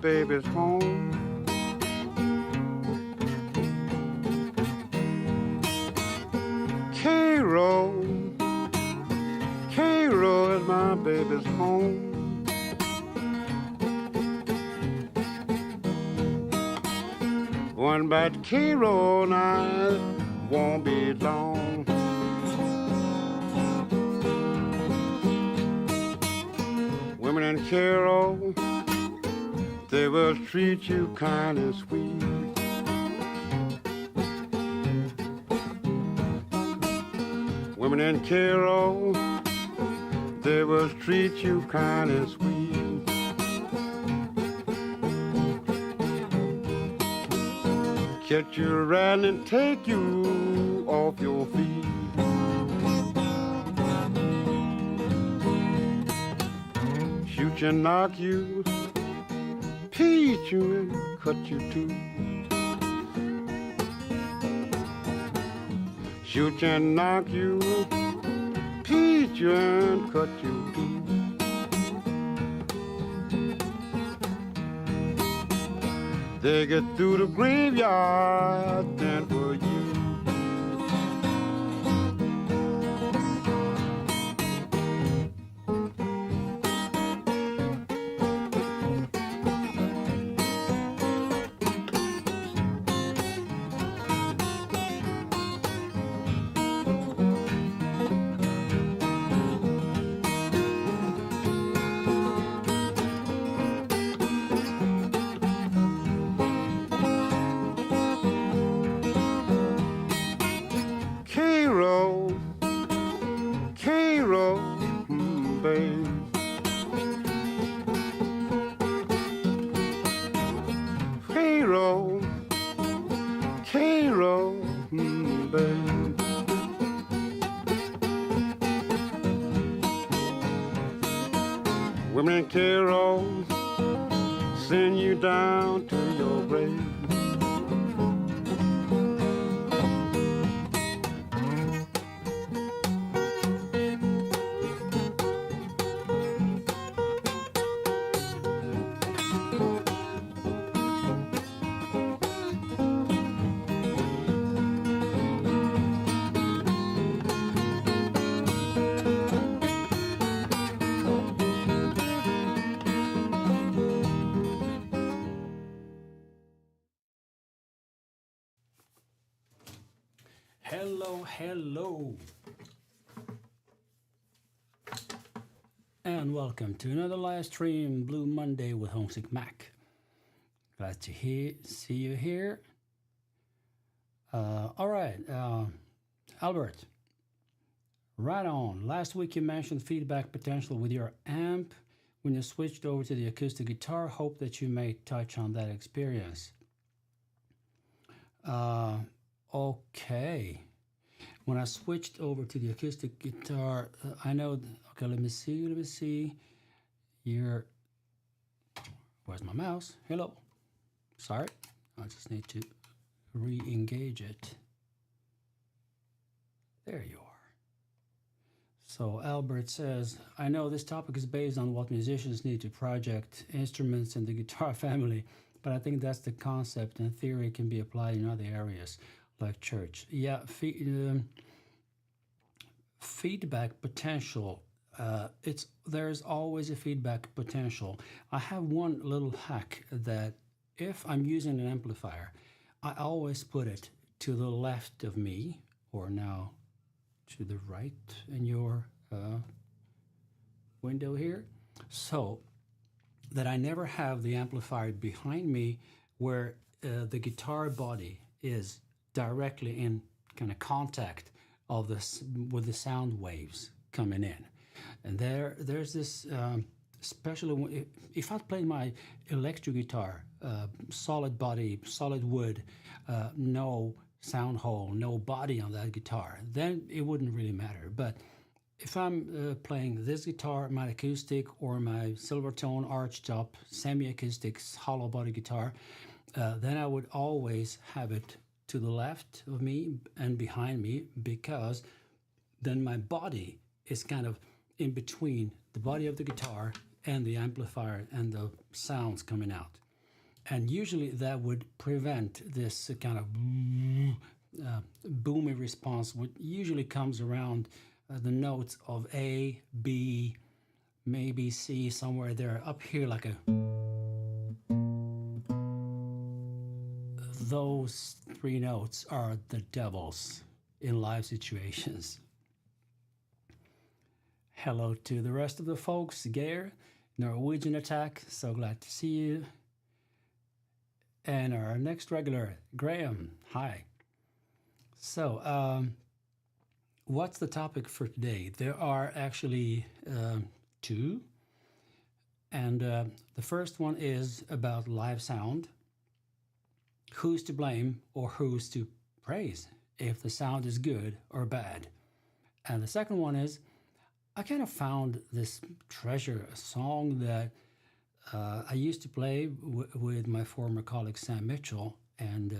baby's home. Cairo, Cairo is my baby's home. One bad Cairo night won't be long. Women in Cairo, they will treat you kind and sweet. Women in Cairo, they will treat you kind and sweet. Catch you riding and take you off your feet. Shoot you and knock you, teach you and cut you too. Shoot you and knock you, teach you and cut you too. They get through the graveyard, then for you. Cairo, Cairo, babe. Cairo, Cairo, babe. Women in Cairo send you down to your grave. Hello, and welcome to another live stream, Blue Monday with Homesick Mac. Glad to see you here. All right, Albert, right on. Last week you mentioned feedback potential with your amp when you switched over to the acoustic guitar. Hope that you may touch on that experience. Okay. When I switched over to the acoustic guitar, I know, okay, let me see. Where's my mouse? Hello. Sorry, I just need to re-engage it. There you are. So Albert says, I know this topic is based on what musicians need to project instruments in the guitar family, but I think that's the concept and theory can be applied in other areas like church. Yeah, feedback potential. There's always a feedback potential. I have one little hack that if I'm using an amplifier, I always put it to the left of me, or now to the right in your window here, so that I never have the amplifier behind me where the guitar body is directly in kind of contact of this with the sound waves coming in. And there's this especially if I play my electric guitar, solid body, solid wood, no sound hole, no body on that guitar, then it wouldn't really matter. But if I'm playing this guitar, my acoustic, or my Silvertone archtop semi-acoustic hollow body guitar, then I would always have it to the left of me and behind me, because then my body is kind of in between the body of the guitar and the amplifier and the sounds coming out. And usually that would prevent this kind of boomy response, which usually comes around the notes of A, B, maybe C, somewhere there. Up here, like a... Those three notes are the devils in live situations. Hello to the rest of the folks. Geir, Norwegian Attack, so glad to see you. And our next regular, Graham, hi. So, what's the topic for today? There are actually two. And the first one is about live sound. Who's to blame or who's to praise if the sound is good or bad? And the second one is, I kind of found this treasure, a song that I used to play with my former colleague Sam Mitchell, and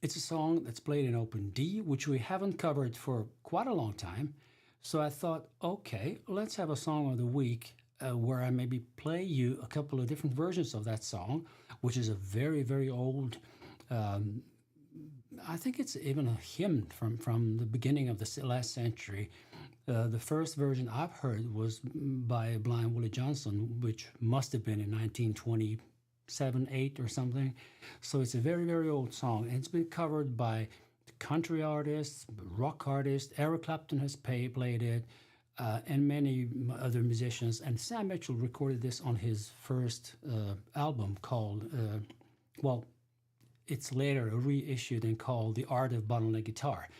it's a song that's played in open D, which we haven't covered for quite a long time. So I thought, okay, let's have a song of the week where I maybe play you a couple of different versions of that song, which is a very, very old, I think it's even a hymn from the beginning of the last century. The first version I've heard was by Blind Willie Johnson, which must have been in 1927, 8 or something. So it's a very, very old song. And it's been covered by country artists, rock artists. Eric Clapton has played it, and many other musicians. And Sam Mitchell recorded this on his first album called, it's later reissued and called The Art of Bottleneck Guitar.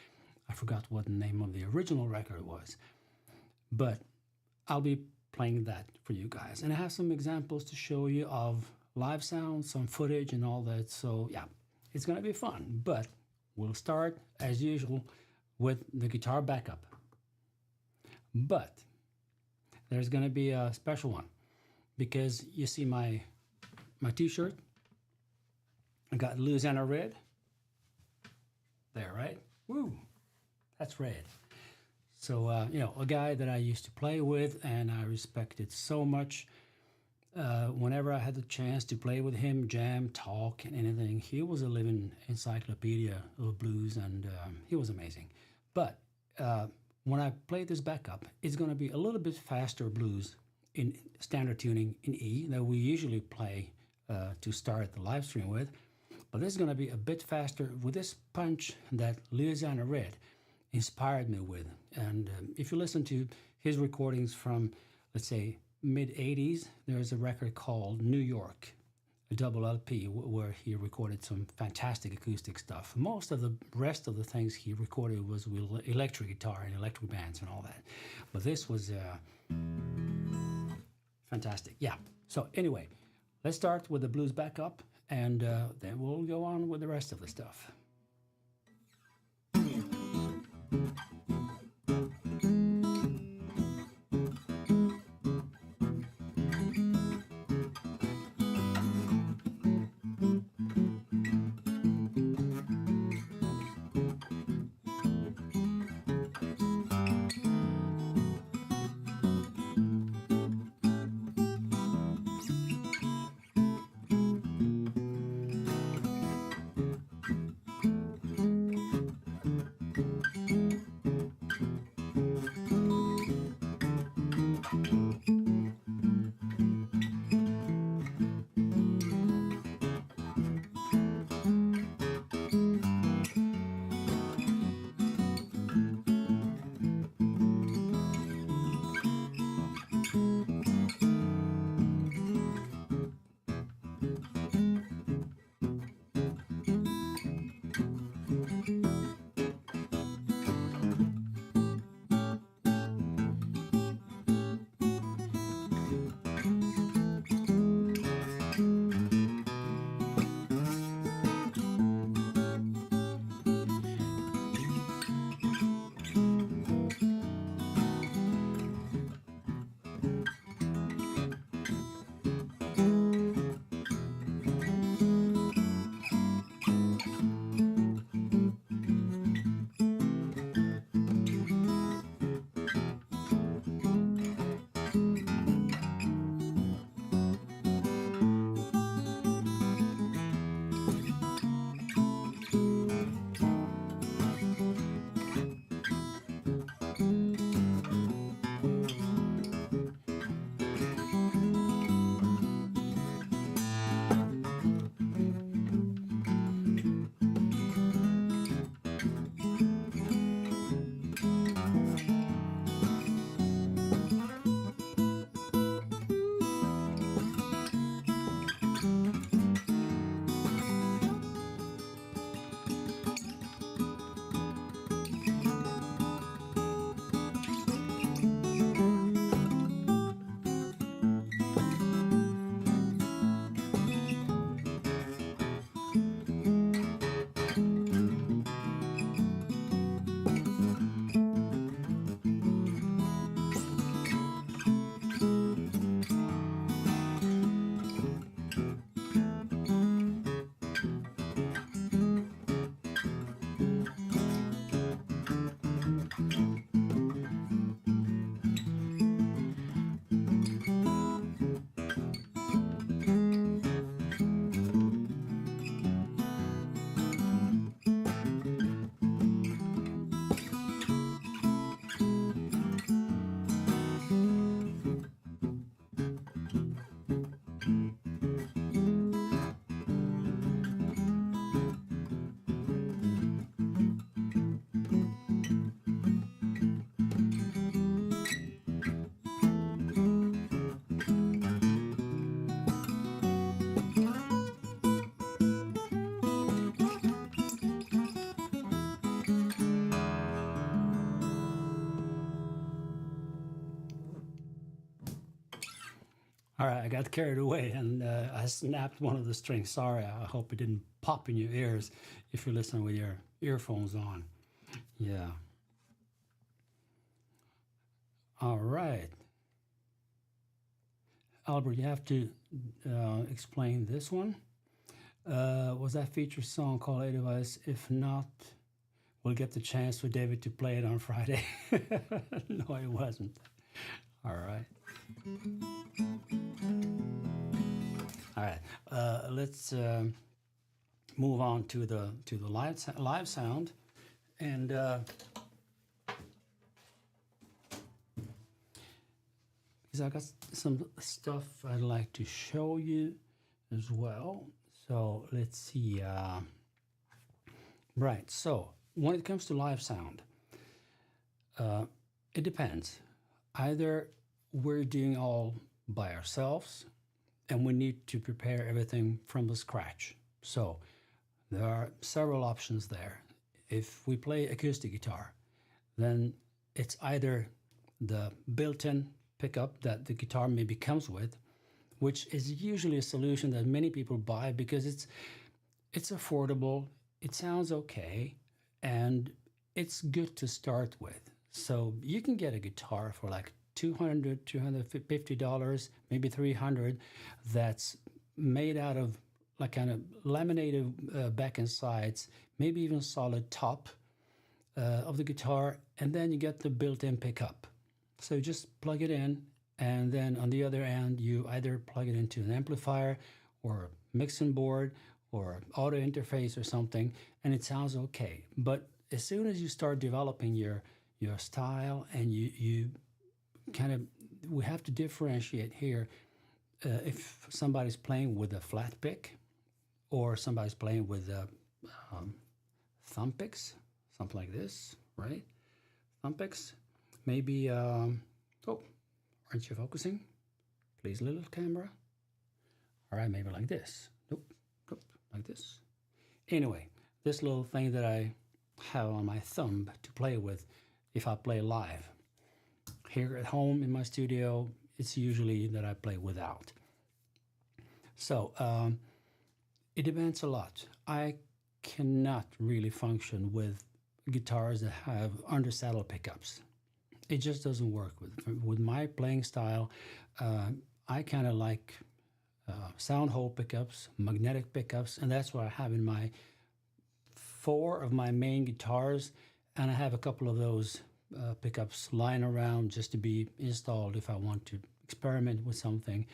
I forgot what the name of the original record was. But I'll be playing that for you guys. And I have some examples to show you of live sound, some footage and all that. So yeah, it's going to be fun. But we'll start, as usual, with the guitar backup. But there's going to be a special one. Because you see my t-shirt? I got Louisiana Red. There, right? Woo! That's red. So, a guy that I used to play with and I respected so much. Whenever I had the chance to play with him, jam, talk, and anything, he was a living encyclopedia of blues, and he was amazing. But when I play this backup, it's going to be a little bit faster blues in standard tuning in E that we usually play to start the live stream with. But this is going to be a bit faster with this punch that Louisiana Red inspired me with. And if you listen to his recordings from, let's say, mid-80s, there's a record called New York, a double LP, where he recorded some fantastic acoustic stuff. Most of the rest of the things he recorded was with electric guitar and electric bands and all that. But this was fantastic. Yeah. So anyway, let's start with the blues backup, and then we'll go on with the rest of the stuff. All right, I got carried away and I snapped one of the strings. Sorry, I hope it didn't pop in your ears if you're listening with your earphones on. Yeah. All right. Albert, you have to explain this one. Was that feature song called A Device? If not, we'll get the chance for David to play it on Friday. No, it wasn't. All right. All right. Let's move on to the live sound, and because I got some stuff I'd like to show you as well. So let's see. Right. So when it comes to live sound, it depends. Either we're doing all by ourselves and we need to prepare everything from the scratch. So there are several options there. If we play acoustic guitar, then it's either the built-in pickup that the guitar maybe comes with, which is usually a solution that many people buy because it's affordable, it sounds okay, and it's good to start with. So you can get a guitar for like $200, $250, maybe $300 that's made out of like kind of laminated back and sides, maybe even solid top of the guitar, and then you get the built-in pickup. So you just plug it in, and then on the other end, you either plug it into an amplifier or a mixing board or auto interface or something, and it sounds okay. But as soon as you start developing your style, and you kind of, we have to differentiate here. If somebody's playing with a flat pick, or somebody's playing with thumb picks, something like this, right? Thumb picks. Maybe, oh, aren't you focusing? Please, little camera. All right, maybe like this. Nope, like this. Anyway, this little thing that I have on my thumb to play with if I play live. Here at home in my studio, it's usually that I play without. So it depends a lot. I cannot really function with guitars that have undersaddle pickups. It just doesn't work with my playing style. I kind of like sound hole pickups, magnetic pickups, and that's what I have in my 4 of my main guitars, and I have a couple of those pickups lying around just to be installed if I want to experiment with something,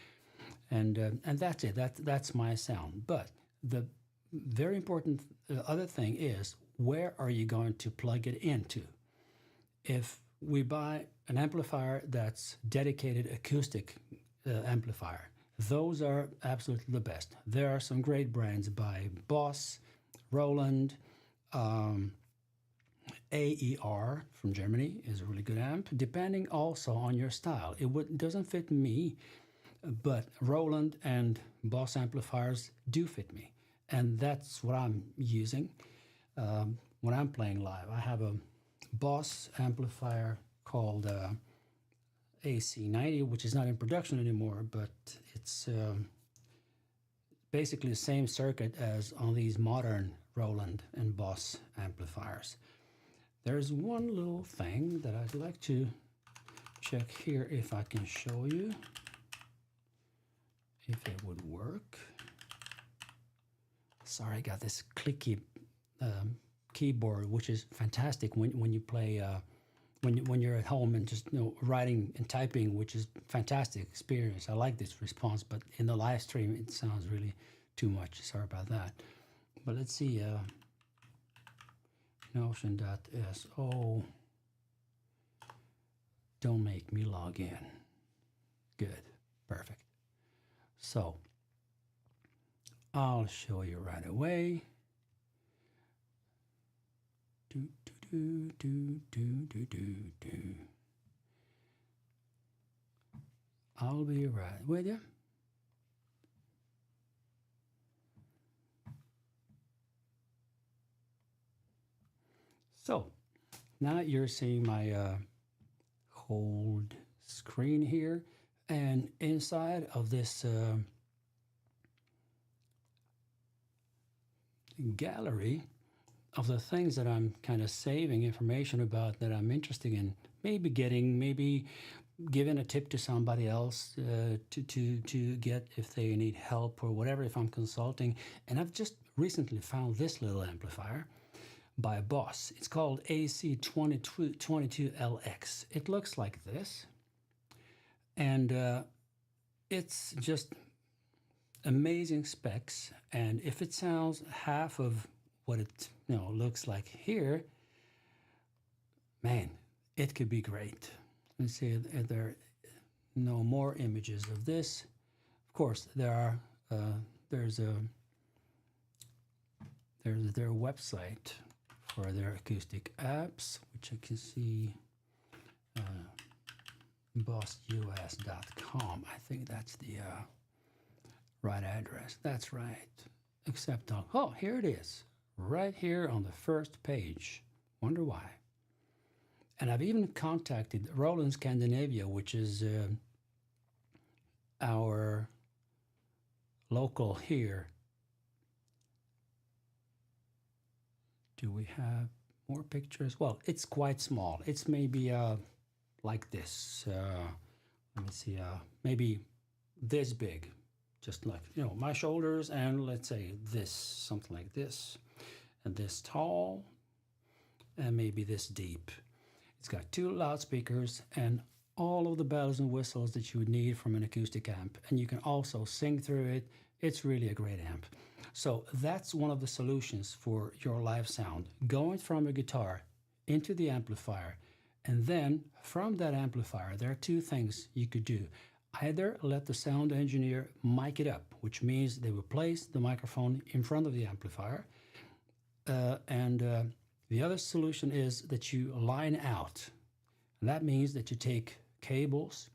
and that's it. That's my sound. But the very important other thing is, where are you going to plug it into? If we buy an amplifier that's dedicated acoustic amplifier, those are absolutely the best. There are some great brands by Boss, Roland, AER from Germany is a really good amp, depending also on your style. It doesn't fit me, but Roland and Boss amplifiers do fit me, and that's what I'm using when I'm playing live. I have a Boss amplifier called AC90, which is not in production anymore, but it's basically the same circuit as on these modern Roland and Boss amplifiers. There's one little thing that I'd like to check here if I can show you, if it would work. Sorry, I got this clicky keyboard, which is fantastic when you play when you're at home and just writing and typing, which is fantastic experience. I like this response, but in the live stream it sounds really too much. Sorry about that. But let's see. Notion.so. Don't make me log in. Good, perfect. So I'll show you right away. I'll be right with you. So now you're seeing my whole screen here, And inside of this gallery of the things that I'm kind of saving information about that I'm interested in, maybe giving a tip to somebody else to get if they need help or whatever, if I'm consulting. And I've just recently found this little amplifier by Boss. It's called AC22LX. It looks like this, and it's just amazing specs. And if it sounds half of what it looks like here, man, it could be great. Let's see if there are no more images of this. Of course, there's their website for their acoustic apps, which I can see, bossus.com. I think that's the right address. That's right. Except here it is, right here on the first page. Wonder why. And I've even contacted Roland Scandinavia, which is our local here. Do we have more pictures? Well, it's quite small. It's maybe like this. Let me see, maybe this big, just like, my shoulders, and let's say this, something like this, and this tall, and maybe this deep. It's got 2 loudspeakers and all of the bells and whistles that you would need from an acoustic amp. And you can also sing through it. It's really a great amp. So that's one of the solutions for your live sound. Going from a guitar into the amplifier, and then from that amplifier, there are 2 things you could do. Either let the sound engineer mic it up, which means they will place the microphone in front of the amplifier, the other solution is that you line out. And that means that you take cables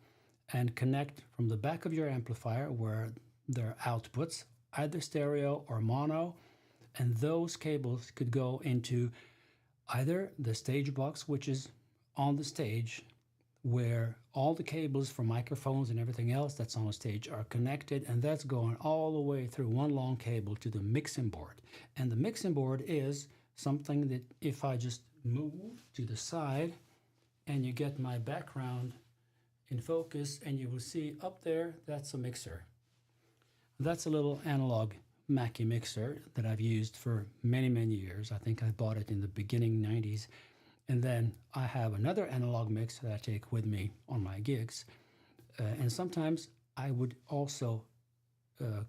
and connect from the back of your amplifier where there are outputs, either stereo or mono, and those cables could go into either the stage box, which is on the stage, where all the cables for microphones and everything else that's on the stage are connected, and that's going all the way through one long cable to the mixing board. And the mixing board is something that if I just move to the side and you get my background in focus, and you will see up there, that's a mixer. That's a little analog Mackie mixer that I've used for many, many years. I think I bought it in the beginning 90s. And then I have another analog mix that I take with me on my gigs. And sometimes I would also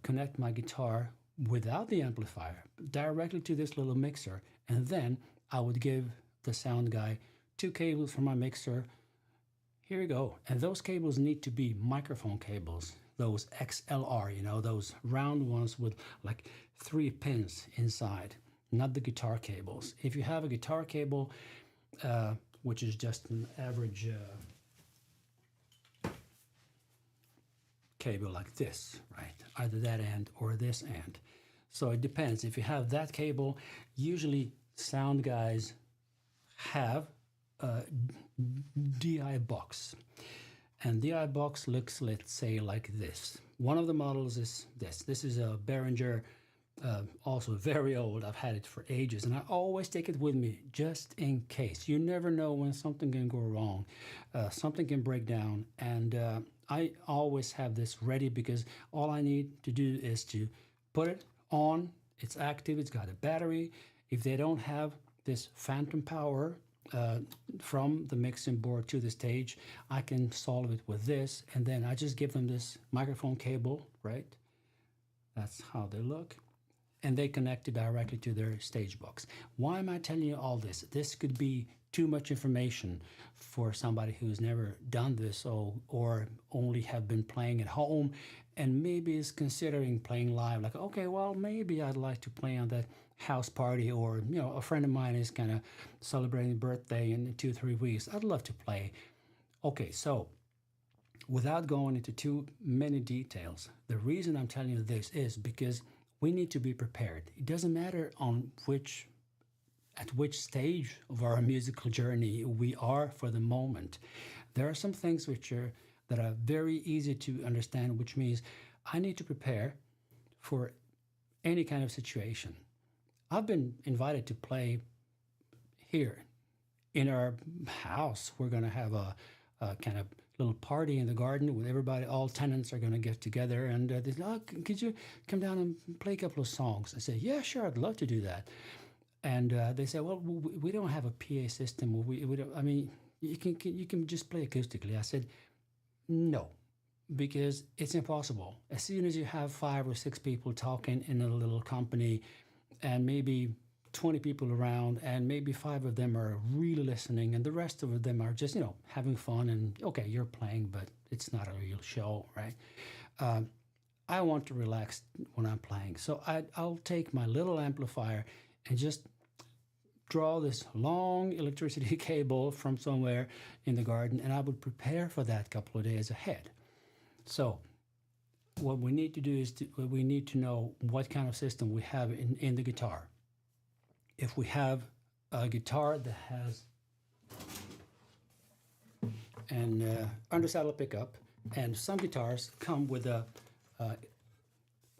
connect my guitar without the amplifier directly to this little mixer. And then I would give the sound guy 2 cables for my mixer. Here you go. And those cables need to be microphone cables, those XLR, those round ones with like 3 pins inside, not the guitar cables. If you have a guitar cable, which is just an average cable like this, right? Either that end or this end. So it depends. If you have that cable, usually sound guys have a DI box. And DI box looks, let's say, like this. One of the models is this. This is a Behringer, also very old. I've had it for ages, and I always take it with me just in case. You never know when something can go wrong. Something can break down, and I always have this ready because all I need to do is to put it on. It's active. It's got a battery. If they don't have this phantom power from the mixing board to the stage, I can solve it with this, and then I just give them this microphone cable, right? That's how they look. And they connect it directly to their stage box. Why am I telling you all this? This could be too much information for somebody who's never done this or only have been playing at home and maybe is considering playing live. Like, okay, well, maybe I'd like to play on that house party, or, a friend of mine is kind of celebrating birthday in 2-3 weeks. I'd love to play. Okay, so without going into too many details, the reason I'm telling you this is because we need to be prepared. It doesn't matter at which stage of our musical journey we are for the moment. There are some things that are very easy to understand, which means I need to prepare for any kind of situation. I've been invited to play here in our house. We're going to have a kind of little party in the garden with everybody. All tenants are going to get together, and they say, "Oh, could you come down and play a couple of songs?" I say, "Yeah, sure, I'd love to do that." And they say, "Well, we don't have a PA system. We don't. I mean, you can just play acoustically." I said, "No, because it's impossible. As soon as you have 5 or 6 people talking in a little company, and maybe 20 people around, and maybe 5 of them are really listening, and the rest of them are just, having fun, and okay, you're playing, but it's not a real show, right? I want to relax when I'm playing. So I'll take my little amplifier and just draw this long electricity cable from somewhere in the garden, and I would prepare for that couple of days ahead. So what we need to do is we need to know what kind of system we have in the guitar. If we have a guitar that has an undersaddle pickup, and some guitars come with a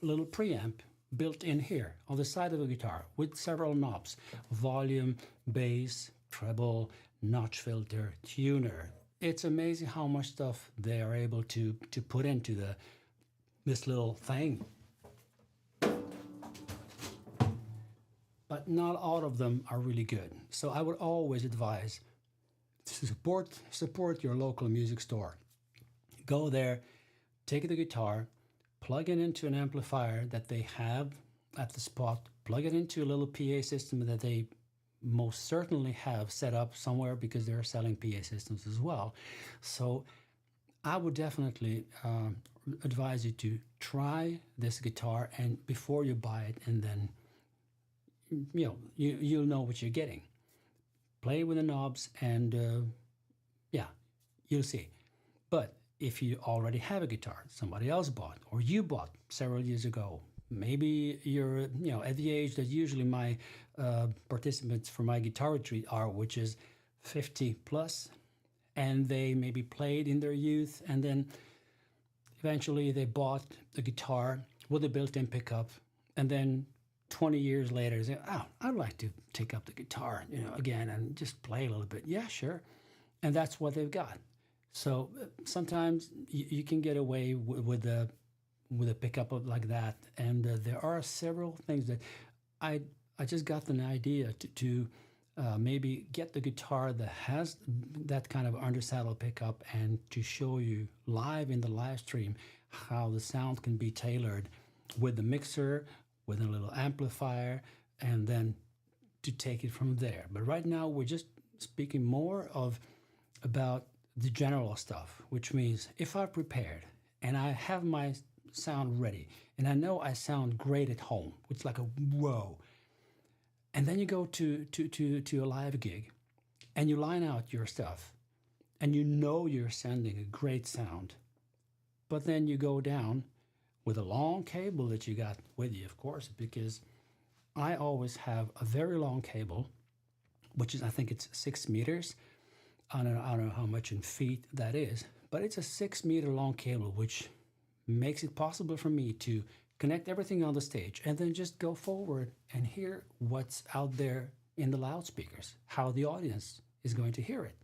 little preamp built in here on the side of the guitar with several knobs: volume, bass, treble, notch filter, tuner. It's amazing how much stuff they are able to put into this little thing. But not all of them are really good. So I would always advise to support your local music store. Go there, take the guitar, plug it into an amplifier that they have at the spot, plug it into a little PA system that they most certainly have set up somewhere, because they're selling PA systems as well. So I would definitely advise you to try this guitar, and before you buy it, and then you'll know what you're getting. Play with the knobs, and you'll see. But if you already have a guitar somebody else bought, or you bought several years ago, maybe you're at the age that usually my participants for my guitar retreat are, which is 50 plus, and they maybe played in their youth, and then eventually they bought a guitar with a built-in pickup, and then 20 years later, they say, "Oh, I'd like to take up the guitar, again and just play a little bit." Yeah, sure. And that's what they've got. So sometimes you can get away with a pickup like that. And there are several things that I just got an idea to maybe get the guitar that has that kind of undersaddle pickup, and to show you live in the live stream how the sound can be tailored with the mixer, with a little amplifier, and then to take it from there. But right now we're just speaking more about the general stuff, which means if I've prepared and I have my sound ready, and I know I sound great at home, it's like a whoa. And then you go to a live gig, and you line out your stuff, and you're sending a great sound. But then you go down with a long cable that you got with you, of course, because I always have a very long cable, which is, I think it's 6 meters. I don't know how much in feet that is, but it's a 6 meter long cable, which makes it possible for me to connect everything on the stage and then just go forward and hear what's out there in the loudspeakers, how the audience is going to hear it.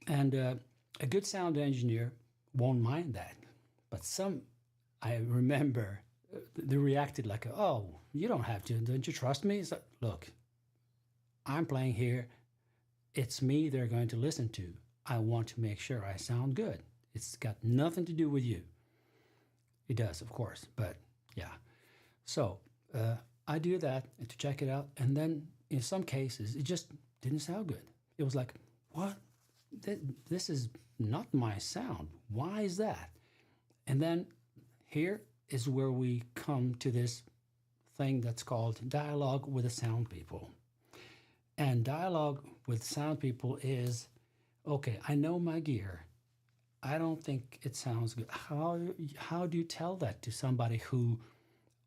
And a good sound engineer won't mind that. But I remember they reacted like, "Oh, you don't have to. Don't you trust me?" It's like, look, I'm playing here. It's me they're going to listen to. I want to make sure I sound good. It's got nothing to do with you. It does, of course, but yeah. So I do that to check it out, and then in some cases, it just didn't sound good. It was like, what? This is not my sound. Why is that? And then here is where we come to this thing that's called dialogue with the sound people. And dialogue with sound people is, okay, I know my gear. I don't think it sounds good. How do you tell that to somebody who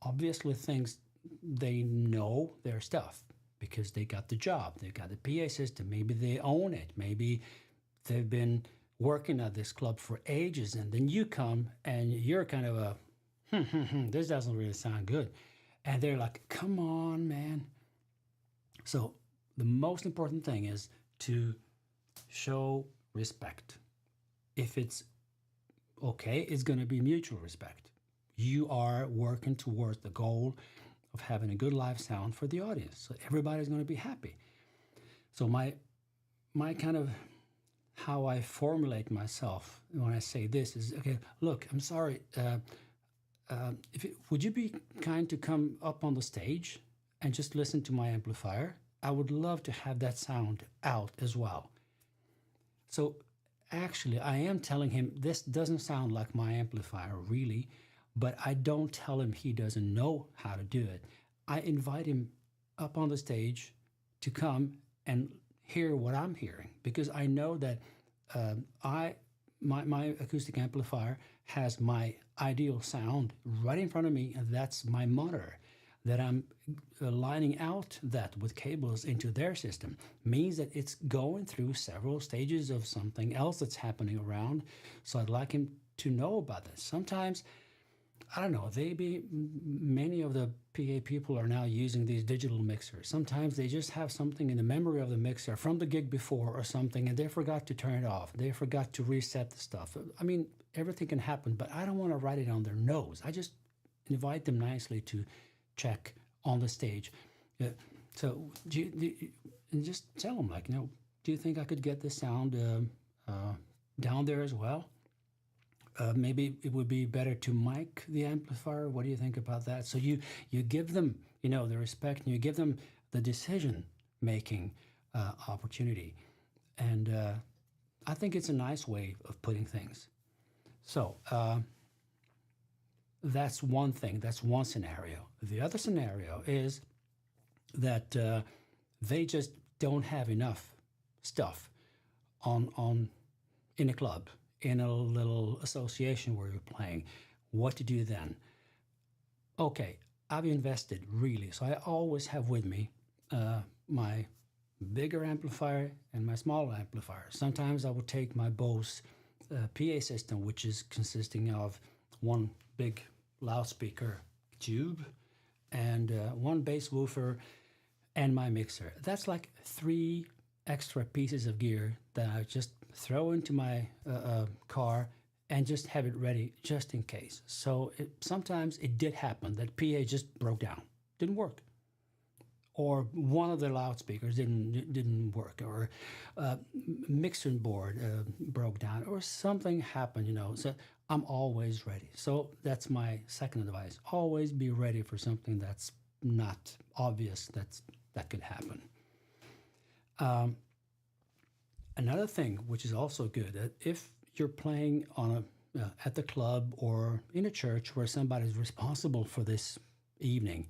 obviously thinks they know their stuff because they got the job, they got the PA system, maybe they own it, maybe they've been working at this club for ages, and then you come and you're kind of a, this doesn't really sound good. And they're like, come on, man. So the most important thing is to show respect. If it's okay, it's going to be mutual respect. You are working towards the goal of having a good live sound for the audience. So everybody's going to be happy. So my kind of how I formulate myself when I say this is, okay, look, I'm sorry. Would you be kind to come up on the stage and just listen to my amplifier? I would love to have that sound out as well. So actually, I am telling him this doesn't sound like my amplifier really, but I don't tell him he doesn't know how to do it. I invite him up on the stage to come and hear what I'm hearing, because I know that my acoustic amplifier has my ideal sound right in front of me, and that's my monitor. That I'm lining out that with cables into their system means that it's going through several stages of something else that's happening around. So I'd like him to know about this. Sometimes, I don't know, many of the PA people are now using these digital mixers. Sometimes they just have something in the memory of the mixer from the gig before or something, and they forgot to turn it off. They forgot to reset the stuff. I mean, everything can happen, but I don't want to write it on their nose. I just invite them nicely to check on the stage. So and just tell them, like, do you think I could get this sound down there as well? Maybe it would be better to mic the amplifier. What do you think about that? So you give them, the respect, and you give them the decision-making opportunity. And I think it's a nice way of putting things. So that's one thing. That's one scenario. The other scenario is that they just don't have enough stuff in a club, in a little association where you're playing. What to do then? Okay, I've invested really. So I always have with me my bigger amplifier and my smaller amplifier. Sometimes I would take my Bose PA system, which is consisting of one big loudspeaker tube and one bass woofer and my mixer. That's like 3 extra pieces of gear that I just throw into my car and just have it ready just in case. So sometimes it did happen that PA just broke down, didn't work, or one of the loudspeakers didn't work, or mixing board broke down, or something happened. So I'm always ready. So that's my second advice: always be ready for something that's not obvious that could happen. Another thing which is also good, that if you're playing on at the club or in a church where somebody's responsible for this evening,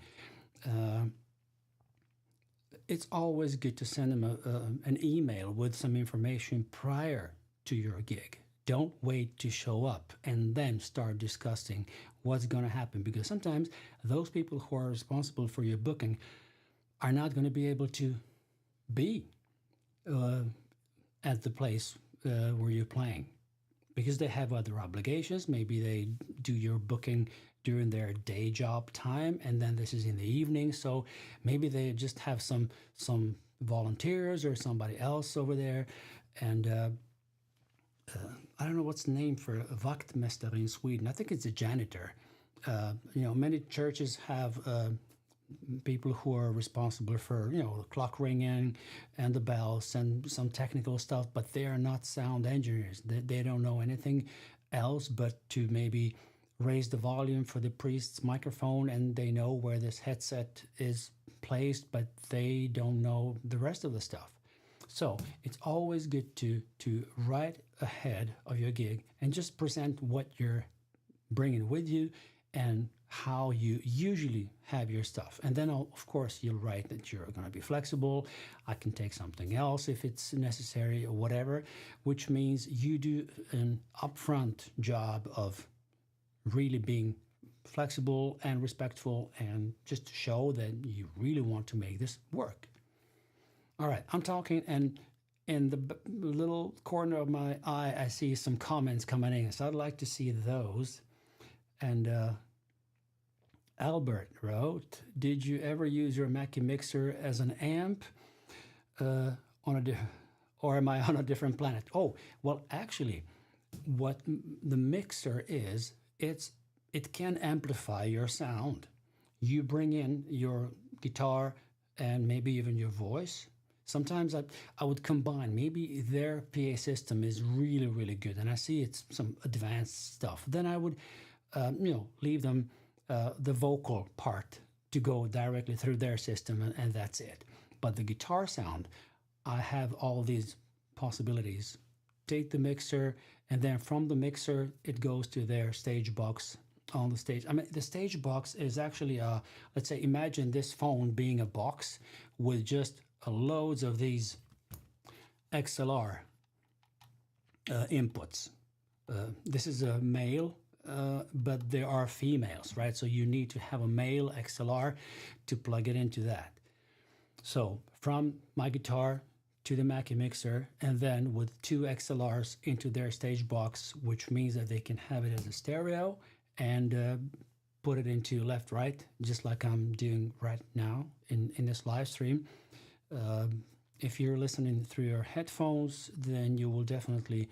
it's always good to send them an email with some information prior to your gig. Don't wait to show up and then start discussing what's going to happen, because sometimes those people who are responsible for your booking are not going to be able to be at the place where you're playing, because they have other obligations. Maybe they do your booking during their day job time, and then this is in the evening. So maybe they just have some volunteers or somebody else over there. And I don't know what's the name for a vaktmästare in Sweden. I think it's a janitor. Many churches have people who are responsible for, the clock ringing and the bells and some technical stuff, but they are not sound engineers. They don't know anything else but to maybe raise the volume for the priest's microphone, and they know where this headset is placed, but they don't know the rest of the stuff. So it's always good to right ahead of your gig and just present what you're bringing with you and how you usually have your stuff. And then, of course, you'll write that you're going to be flexible. I can take something else if it's necessary or whatever, which means you do an upfront job of really being flexible and respectful, and just to show that you really want to make this work. All right, I'm talking, and in the little corner of my eye, I see some comments coming in. So I'd like to see those. And Albert wrote, did you ever use your Mackie mixer as an amp or am I on a different planet? Oh, well, actually, what the mixer is, it can amplify your sound. You bring in your guitar and maybe even your voice. Sometimes I would combine. Maybe their PA system is really, really good, and I see it's some advanced stuff. Then I would, leave them the vocal part to go directly through their system, and that's it. But the guitar sound, I have all these possibilities. Take the mixer, and then from the mixer, it goes to their stage box on the stage. I mean, the stage box is actually let's say, imagine this phone being a box with just loads of these XLR inputs. This is a male, but there are females, right? So you need to have a male XLR to plug it into that. So from my guitar to the Mackie mixer, and then with 2 XLRs into their stage box, which means that they can have it as a stereo and put it into left, right, just like I'm doing right now in this live stream. If you're listening through your headphones, then you will definitely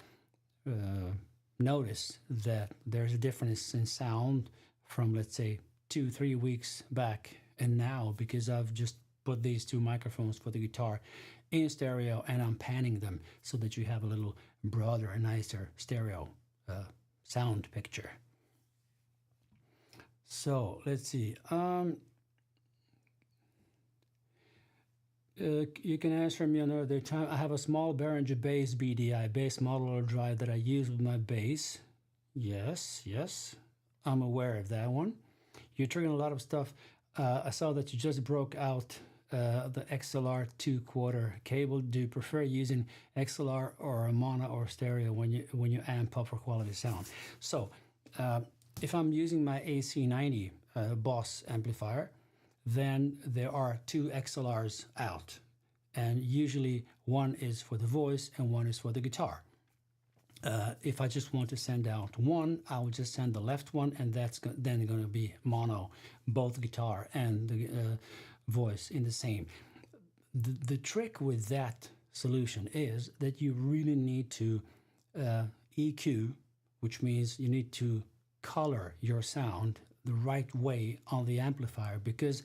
notice that there's a difference in sound from, let's say, 2-3 weeks back and now, because I've just put these 2 microphones for the guitar in stereo and I'm panning them so that you have a little broader and nicer stereo sound picture. So let's see. You can answer me another time. I have a small Behringer bass BDI, bass modular drive, that I use with my bass. Yes, I'm aware of that one. You're triggering a lot of stuff. I saw that you just broke out the XLR 2/4 cable. Do you prefer using XLR or a mono or stereo when you amp up for quality sound? So if I'm using my AC90 Boss amplifier, then there are 2 XLRs out, and usually one is for the voice and one is for the guitar. If I just want to send out one, I will just send the left one, and that's then going to be mono, both guitar and the voice in the same. The trick with that solution is that you really need to EQ, which means you need to color your sound the right way on the amplifier, because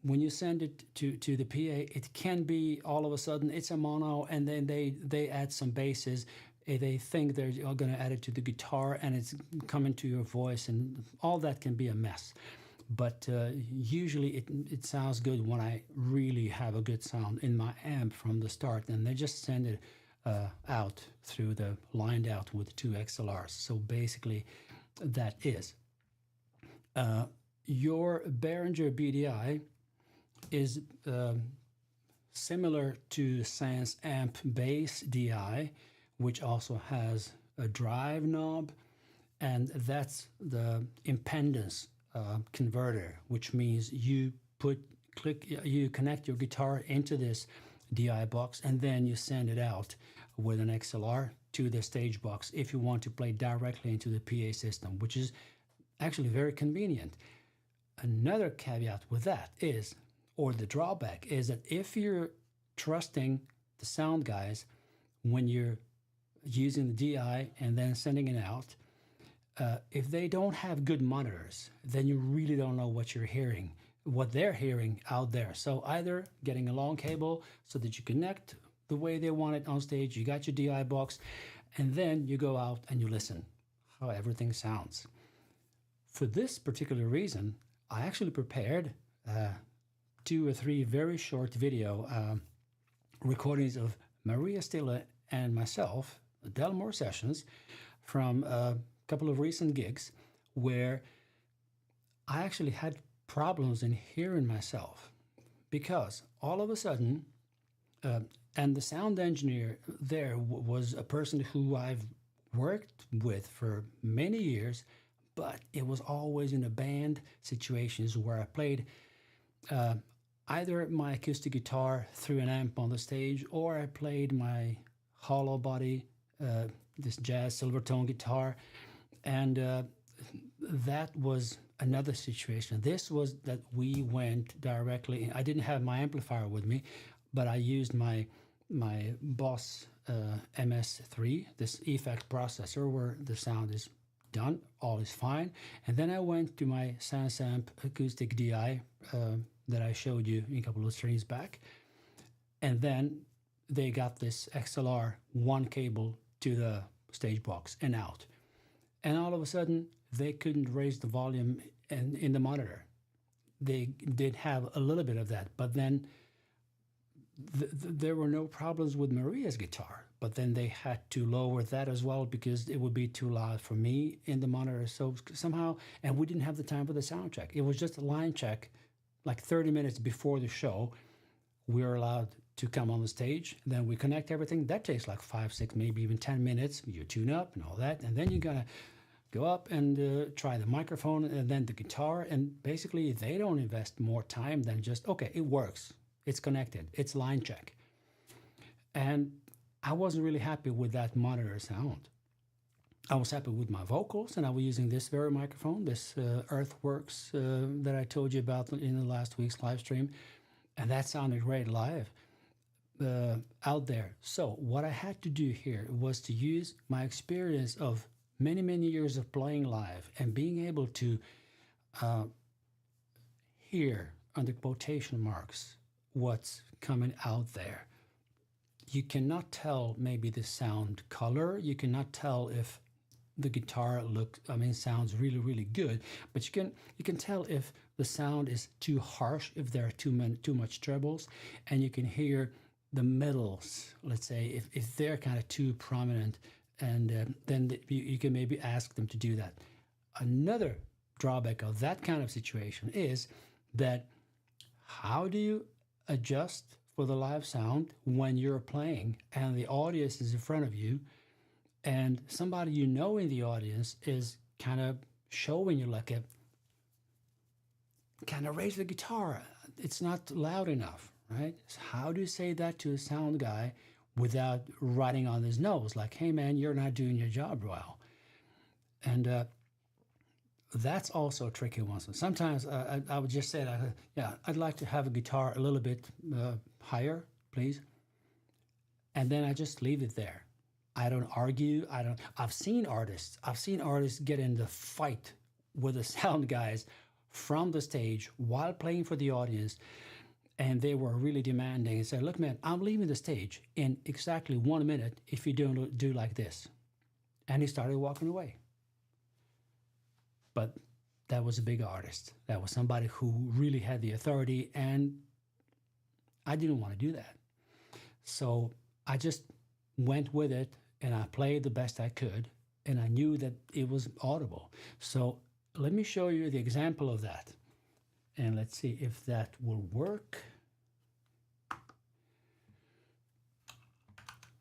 when you send it to the PA, it can be all of a sudden it's a mono, and then they add some basses. They think they're going to add it to the guitar, and it's coming to your voice, and all that can be a mess. But usually it sounds good when I really have a good sound in my amp from the start, and they just send it out through the lined out with 2 XLRs. So basically that is. Your Behringer BDI is similar to Sans Amp Bass DI, which also has a drive knob, and that's the impedance converter, which means you connect your guitar into this DI box, and then you send it out with an XLR to the stage box if you want to play directly into the PA system, which is actually very convenient. Another caveat with that is, or the drawback is, that if you're trusting the sound guys when you're using the DI and then sending it out, if they don't have good monitors, then you really don't know what they're hearing out there. So either getting a long cable so that you connect the way they want it on stage, you got your DI box, and then you go out and you listen how everything sounds. For this particular reason, I actually prepared 2 or 3 very short video recordings of Maria Stille and myself, Delmore sessions, from a couple of recent gigs where I actually had problems in hearing myself, because all of a sudden, and the sound engineer there was a person who I've worked with for many years, but it was always in a band situations where I played either my acoustic guitar through an amp on the stage, or I played my hollow body, this jazz Silvertone guitar, and that was another situation. This was that we went directly. I didn't have my amplifier with me, but I used my Boss MS3, this effect processor where the sound is done, all is fine. And then I went to my Sansamp acoustic DI that I showed you a couple of streams back. And then they got this XLR one cable to the stage box and out. And all of a sudden, they couldn't raise the volume in the monitor. They did have a little bit of that, but then there were no problems with Maria's guitar. But then they had to lower that as well because it would be too loud for me in the monitor. So somehow, and we didn't have the time for the sound check. It was just a line check, like 30 minutes before the show. We were allowed to come on the stage. Then we connect everything. That takes like 5, 6, maybe even 10 minutes. You tune up and all that. And then you gotta go up and try the microphone and then the guitar. And basically, they don't invest more time than just, okay, it works. It's connected. It's line check. And I wasn't really happy with that monitor sound. I was happy with my vocals, and I was using this very microphone, this Earthworks that I told you about in the last week's live stream, and that sounded great live out there. So what I had to do here was to use my experience of many, many years of playing live and being able to hear, under quotation marks, what's coming out there. You cannot tell maybe the sound color. You cannot tell if the guitar sounds really, really good. But you can tell if the sound is too harsh, if there are too much trebles, and you can hear the middles. Let's say if they're kind of too prominent, and then you can maybe ask them to do that. Another drawback of that kind of situation is that how do you adjust for the live sound when you're playing and the audience is in front of you and somebody you know in the audience is kind of showing you like a kind of raise the guitar, it's not loud enough, right? So how do you say that to a sound guy without writing on his nose like, hey man, you're not doing your job well? And that's also a tricky one. So sometimes I would just say that, yeah, I'd like to have a guitar a little bit higher, please. And then I just leave it there. I don't argue. I've seen artists get in the fight with the sound guys from the stage while playing for the audience. And they were really demanding and said, look, man, I'm leaving the stage in exactly 1 minute if you don't do like this. And he started walking away. But that was a big artist. That was somebody who really had the authority, and I didn't want to do that. So I just went with it, and I played the best I could, and I knew that it was audible. So let me show you the example of that, and let's see if that will work.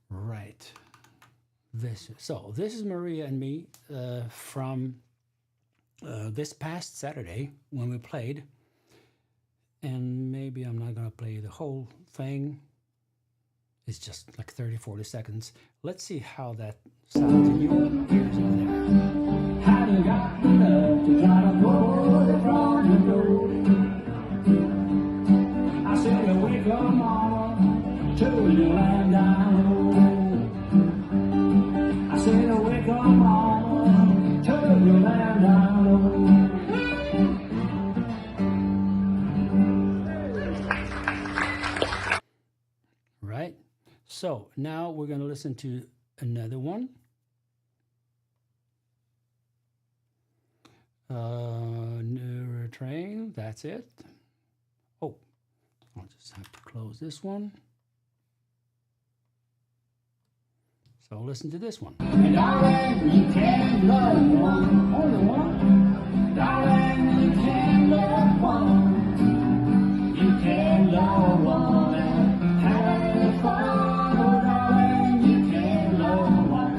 Right. This is Maria and me from this past Saturday when we played, and maybe I'm not gonna play the whole thing. It's just like 30-40 seconds. Let's see how that sounds in your ears over there. Have you got the love to try to pull it from the road? I said we come on to the land I know. I said we come on to the land I know. Right? So now we're going to listen to another one. New train, that's it. Oh, I'll just have to close this one. So listen to this one. And darling, you can love one, only one. Darling, you can love one. You can love one and have fun. Oh, darling, you can love one.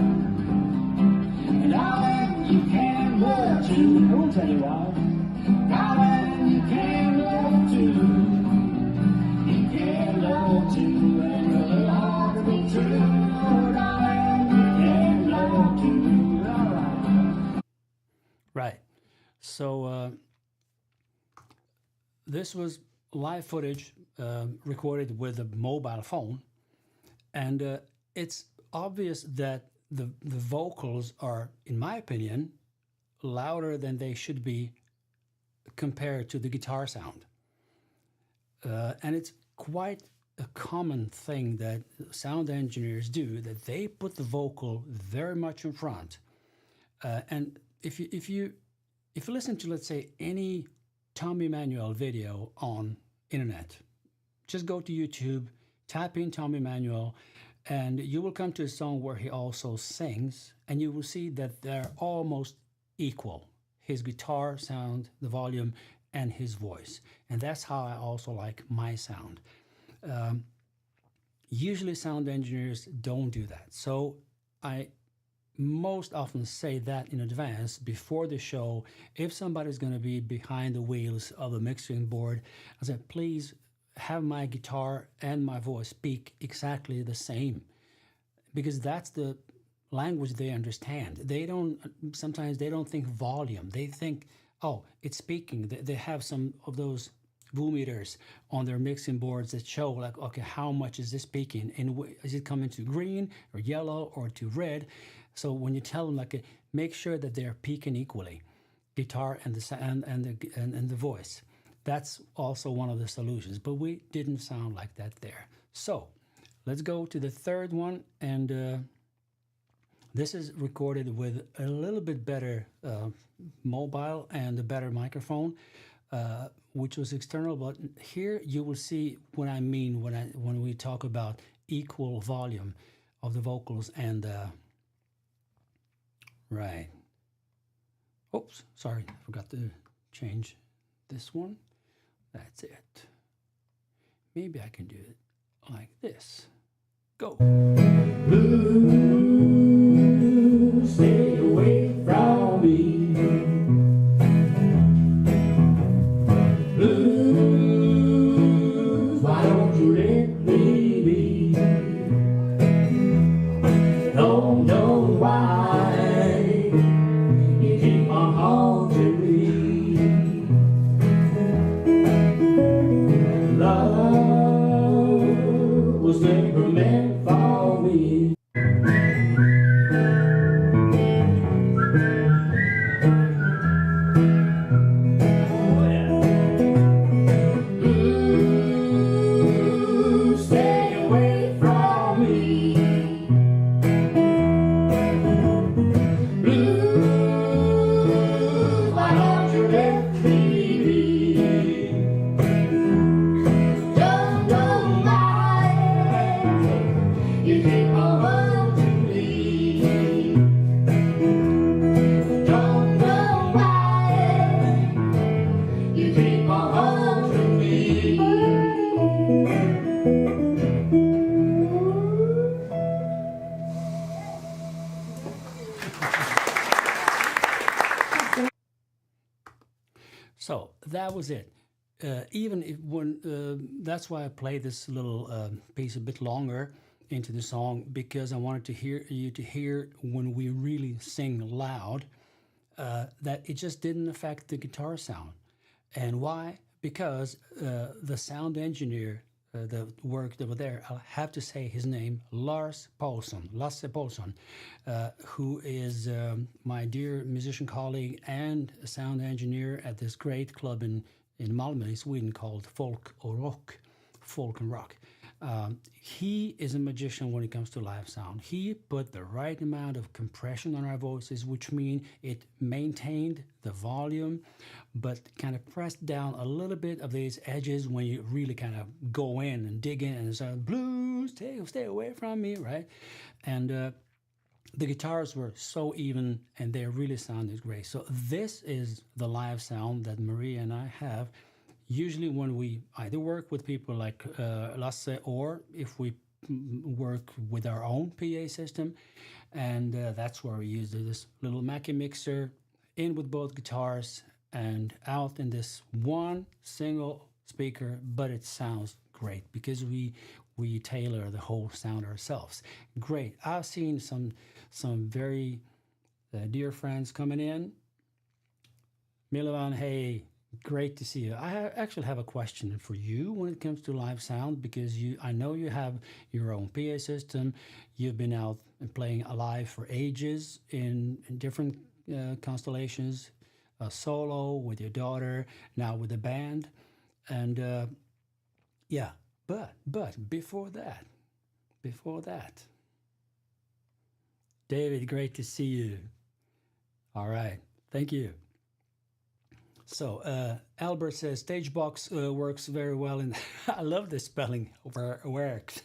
And darling, you can love two. I will tell you why. Darling, you can love two. this was live footage recorded with a mobile phone, and it's obvious that the vocals are, in my opinion, louder than they should be compared to the guitar sound. And it's quite a common thing that sound engineers do, that they put the vocal very much in front. And if you listen to, let's say, any Tommy Emmanuel video on internet, just go to YouTube, type in Tommy Emmanuel, and you will come to a song where he also sings, and you will see that they're almost equal. His guitar sound, the volume, and his voice. And that's how I also like my sound. Usually sound engineers don't do that. So I most often say that in advance before the show. If somebody's going to be behind the wheels of a mixing board, I say, please have my guitar and my voice speak exactly the same, because that's the language they understand. Sometimes they don't think volume. They think, oh, it's speaking. They have some of those boom meters on their mixing boards that show, like, okay, how much is this speaking? And is it coming to green or yellow or to red? So when you tell them, like, make sure that they're peaking equally, guitar and the voice. That's also one of the solutions, but we didn't sound like that there. So let's go to the third one, and this is recorded with a little bit better mobile and a better microphone, which was external. But here you will see what I mean when we talk about equal volume of the vocals and right. Oops, sorry, I forgot to change this one. That's it. Maybe I can do it like this. Go. Blue, stay away from me. Blue, why don't you let me be? Don't know why you keep on haunting me. Love was never meant for me. Stay away from me. Blue, why don't you let me be? Don't know why you keep on haunting me. Don't know why you keep on haunting me. So that was it. Even if that's why I played this little piece a bit longer into the song, because I wanted to hear when we really sing loud, that it just didn't affect the guitar sound. And why? Because the sound engineer that worked over there, I'll have to say his name, Lasse Paulsson, who is my dear musician colleague and a sound engineer at this great club in Malmö, in Sweden, called Folk and Rock. He is a magician when it comes to live sound. He put the right amount of compression on our voices, which mean it maintained the volume, but kind of pressed down a little bit of these edges when you really kind of go in and dig in and say, blues, stay away from me, right? And the guitars were so even, and they really sounded great. So this is the live sound that Maria and I have. Usually when we either work with people like Lasse, or if we work with our own PA system, and that's where we use this little Mackie mixer in with both guitars and out in this one single speaker, but it sounds great because we tailor the whole sound ourselves. Great. I've seen some very dear friends coming in. Milovan, hey, Great to see you. Actually have a question for you when it comes to live sound because I know you have your own PA system. You've been out and playing live for ages in different constellations, solo with your daughter, now with the band, and yeah. But before that, David, great to see you. All right, thank you. So Albert says Stagebox works very well, and I love the spelling works.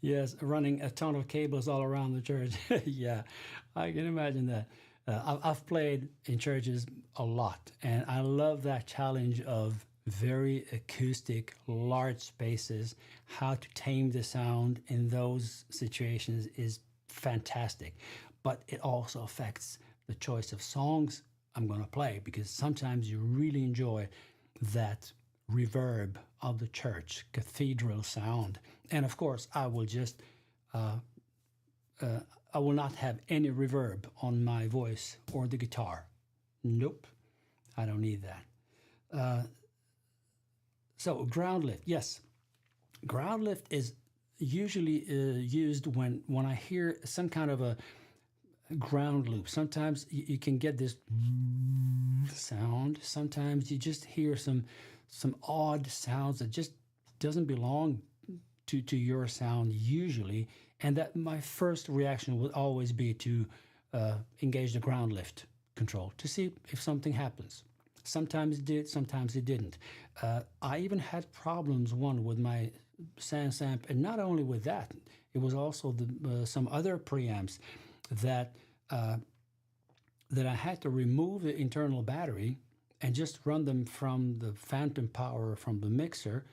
Yes, running a ton of cables all around the church. Yeah, I can imagine that. I've played in churches a lot, and I love that challenge of very acoustic, large spaces. How to tame the sound in those situations is fantastic, but it also affects the choice of songs I'm going to play because sometimes you really enjoy that reverb of the church cathedral sound. And of course, I will just I will not have any reverb on my voice or the guitar. Nope, I don't need that. So ground lift, yes, ground lift is usually used when I hear some kind of a ground loop. Sometimes you can get this sound. Sometimes you just hear some odd sounds that just doesn't belong to your sound usually. And that my first reaction would always be to engage the ground lift control to see if something happens. Sometimes it did, sometimes it didn't. I even had problems with my Sans amp, and not only with that, it was also some other preamps that that I had to remove the internal battery and just run them from the phantom power from the mixer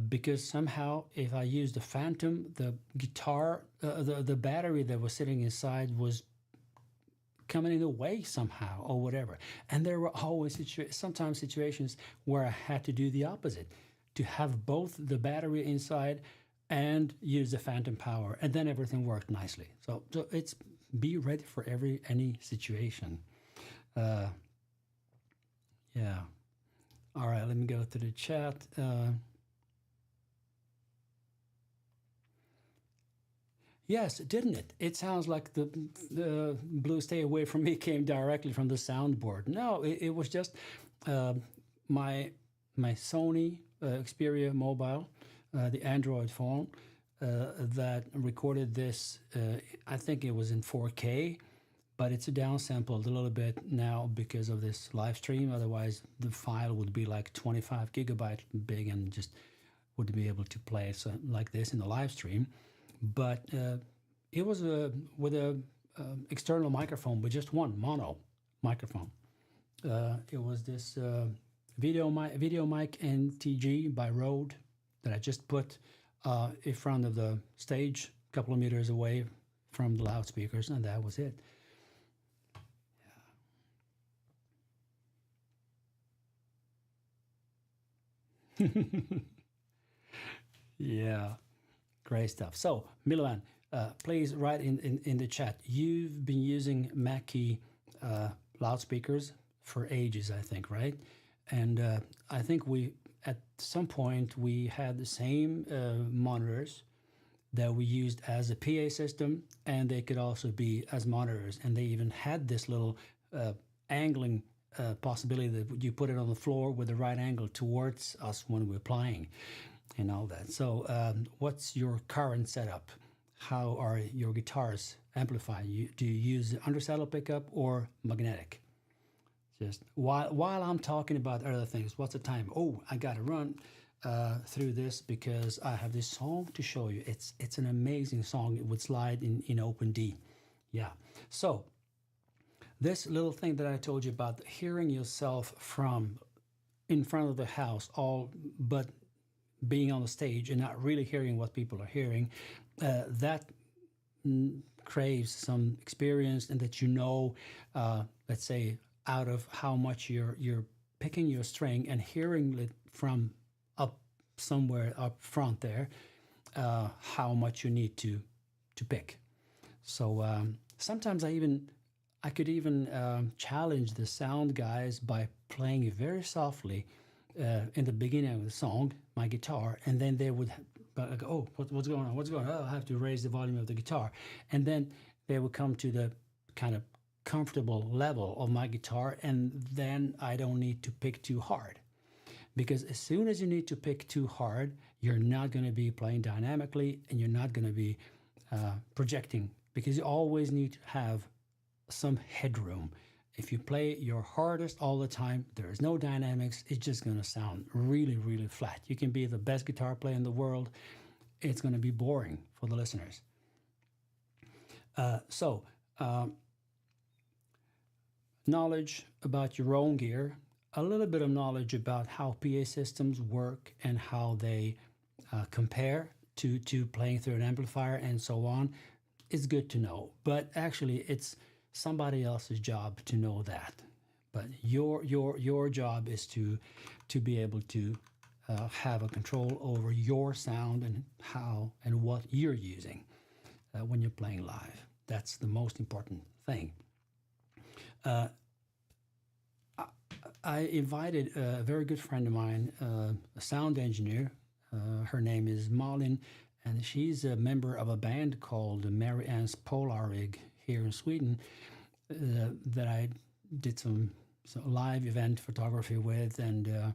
because somehow if I used the phantom, the guitar, the battery that was sitting inside was coming in the way somehow or whatever. And there were always sometimes situations where I had to do the opposite, to have both the battery inside and use the phantom power, and then everything worked nicely. So it's be ready for any situation. Yeah. All right, let me go to the chat. Yes, didn't it? It sounds like the Blue Stay Away From Me came directly from the soundboard. No, it was just my Sony Xperia mobile, the Android phone, that recorded this. I think it was in 4K, but it's a downsampled a little bit now because of this live stream. Otherwise, the file would be like 25 gigabyte big and just wouldn't be able to play like this in the live stream. But it was with a external microphone, with just one mono microphone. It was this video mic NTG by Rode that I just put in front of the stage, a couple of meters away from the loudspeakers, and that was it. Yeah. Yeah. Great stuff. So, Milovan, please write in the chat. You've been using Mackie loudspeakers for ages, I think, right? And I think at some point, we had the same monitors that we used as a PA system, and they could also be as monitors. And they even had this little angling possibility that you put it on the floor with the right angle towards us when we're playing and all that. So what's your current setup? How are your guitars amplified? Do you use undersaddle pickup or magnetic? Just while I'm talking about other things, what's the time? Oh, I gotta run through this because I have this song to show you. It's an amazing song. It would slide in open D. Yeah. So this little thing that I told you about, hearing yourself from in front of the house, all but being on the stage and not really hearing what people are hearing, that craves some experience, and that let's say, out of how much you're picking your string and hearing it from up somewhere up front there, how much you need to pick. So sometimes I even I could even challenge the sound guys by playing it very softly in the beginning of the song, my guitar, and then they would go, oh, what's going on? What's going on? Oh, I have to raise the volume of the guitar. And then they would come to the kind of comfortable level of my guitar, and then I don't need to pick too hard. Because as soon as you need to pick too hard, you're not going to be playing dynamically, and you're not going to be projecting, because you always need to have some headroom. If you play your hardest all the time, there is no dynamics. It's just going to sound really, really flat. You can be the best guitar player in the world. It's going to be boring for the listeners. Knowledge about your own gear, a little bit of knowledge about how PA systems work and how they compare to playing through an amplifier and so on is good to know. But actually, it's somebody else's job to know that. But your job is to be able to have a control over your sound and how and what you're using when you're playing live. That's the most important thing. I invited a very good friend of mine, a sound engineer. Her name is Malin, and she's a member of a band called Mary Ann's Polarig here in Sweden that I did some live event photography with, and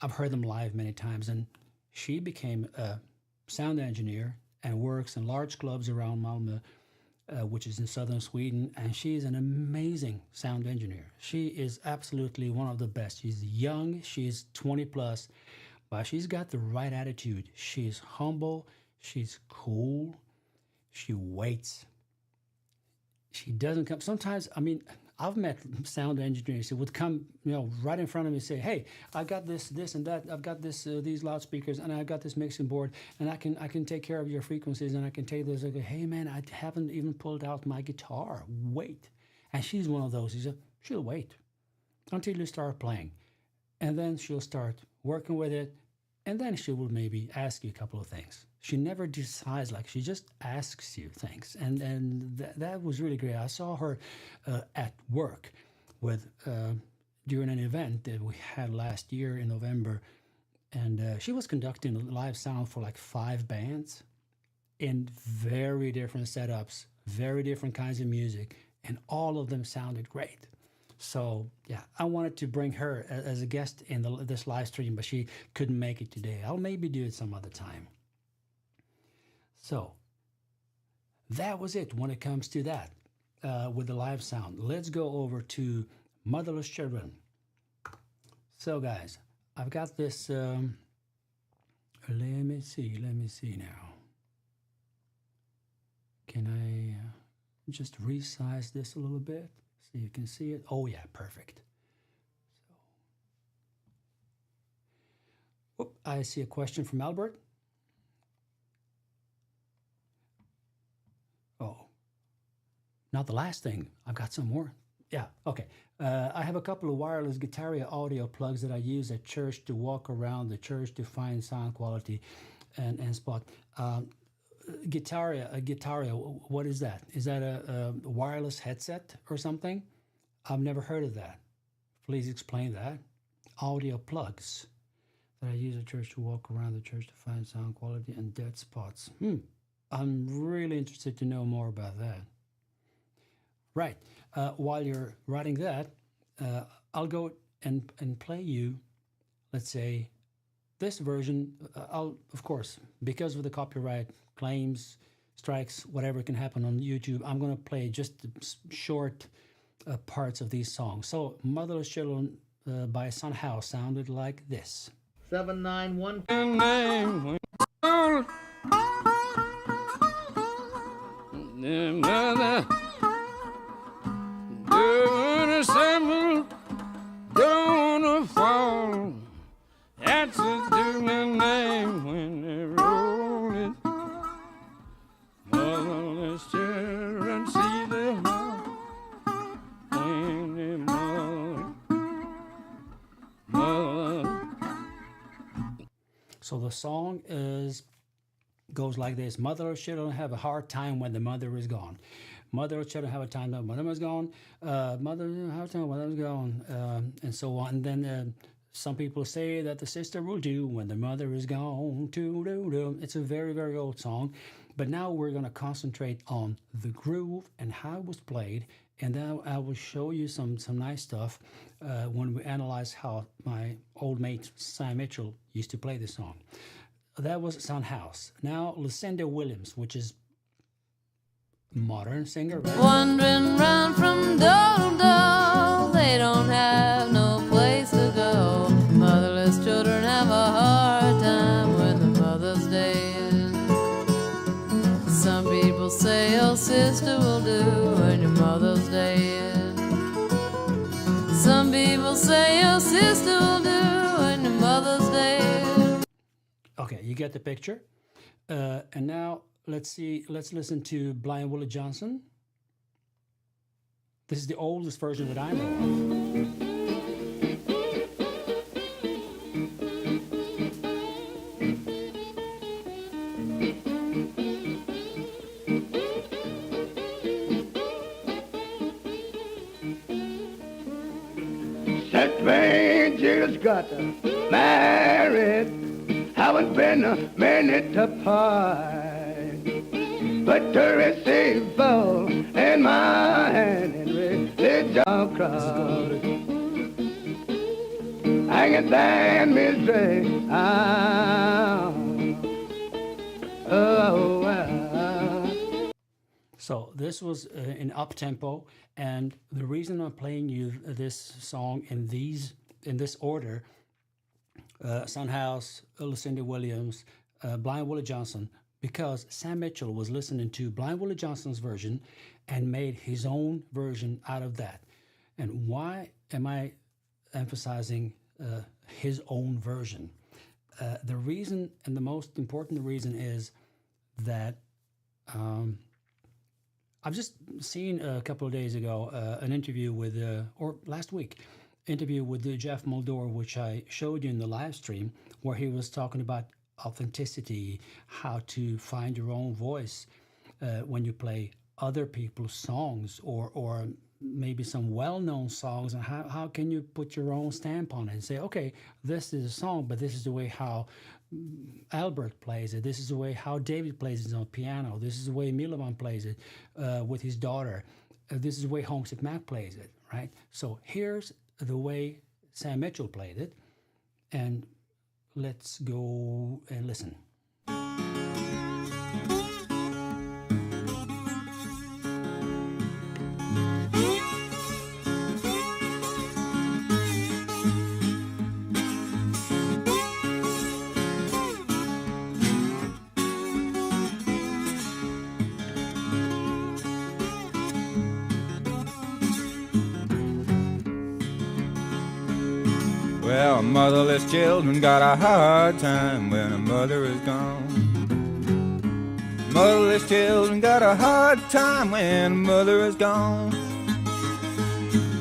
I've heard them live many times. And she became a sound engineer and works in large clubs around Malmö, which is in southern Sweden, and she's an amazing sound engineer. She is absolutely one of the best. She's young, she's 20 plus, but she's got the right attitude. She's humble, she's cool, she waits. She doesn't come. Sometimes, I mean, I've met sound engineers who would come, right in front of me and say, "Hey, I got this, and that. I've got this, these loudspeakers, and I've got this mixing board, and I can take care of your frequencies, and I can take this." I go, "Hey, man, I haven't even pulled out my guitar. Wait." And she's one of those. She'll wait until you start playing, and then she'll start working with it, and then she will maybe ask you a couple of things. She never decides, like, she just asks you things. And that was really great. I saw her at work with during an event that we had last year in November. And she was conducting a live sound for like 5 bands in very different setups, very different kinds of music, and all of them sounded great. So, yeah, I wanted to bring her as a guest in this live stream, but she couldn't make it today. I'll maybe do it some other time. So that was it when it comes to that with the live sound. Let's go over to Motherless Children. So guys, I've got this, let me see now. Can I just resize this a little bit so you can see it? Oh yeah, perfect. So, I see a question from Albert. Oh, not the last thing. I've got some more. Yeah, okay. I have a couple of wireless Guitaria audio plugs that I use at church to walk around the church to find sound quality and spot. Guitaria, what is that? Is that a wireless headset or something? I've never heard of that. Please explain that. Audio plugs that I use at church to walk around the church to find sound quality and dead spots. I'm really interested to know more about that. Right. While you're writing that, I'll go and play you, let's say, this version. I'll, of course, because of the copyright claims, strikes, whatever can happen on YouTube, I'm going to play just short parts of these songs. So, Motherless Children by Somehow sounded like this. 791. Mother, doing a summer, gonna fall. That's a doing name when they roll it. Motherless children see the heart when they mother. So the song goes like this. Motherless children have a hard time when the mother is gone. Mother children have a time. Mother was gone. Mother have a time. Mother was gone, and so on. And then some people say that the sister will do when the mother is gone. It's a very, very old song. But now we're going to concentrate on the groove and how it was played. And then I will show you some nice stuff when we analyze how my old mate Sam Mitchell used to play this song. That was Son House. Now Lucinda Williams, which is modern singer, right? Wandering round from door to door, they don't have no place to go. Motherless children have a hard time when the mother's dead. Some people say your sister will do when your mother's dead. Some people say your sister will do when your mother's dead. Okay, you get the picture. And now let's listen to Blind Willie Johnson. This is the oldest version that I know of. That man just got married. Haven't been a minute apart. But to receive all in my hand and religion cross. Hanging down misery. So this was in up tempo, and the reason I'm playing you this song in this order, Son House, Lucinda Williams, Blind Willie Johnson, because Sam Mitchell was listening to Blind Willie Johnson's version and made his own version out of that. And why am I emphasizing his own version? The reason, and the most important reason, is that I've just seen a couple of days ago an interview with, or last week, interview with Jeff Muldour, which I showed you in the live stream, where he was talking about authenticity, how to find your own voice when you play other people's songs, or maybe some well-known songs, and how can you put your own stamp on it and say, okay, this is a song, but this is the way how Albert plays it, this is the way how David plays it on piano, this is the way Milovan plays it with his daughter, this is the way Homesick Mac plays it, right? So here's the way Sam Mitchell played it, and let's go and listen. Well, motherless children got a hard time when a mother is gone. Motherless children got a hard time when a mother is gone.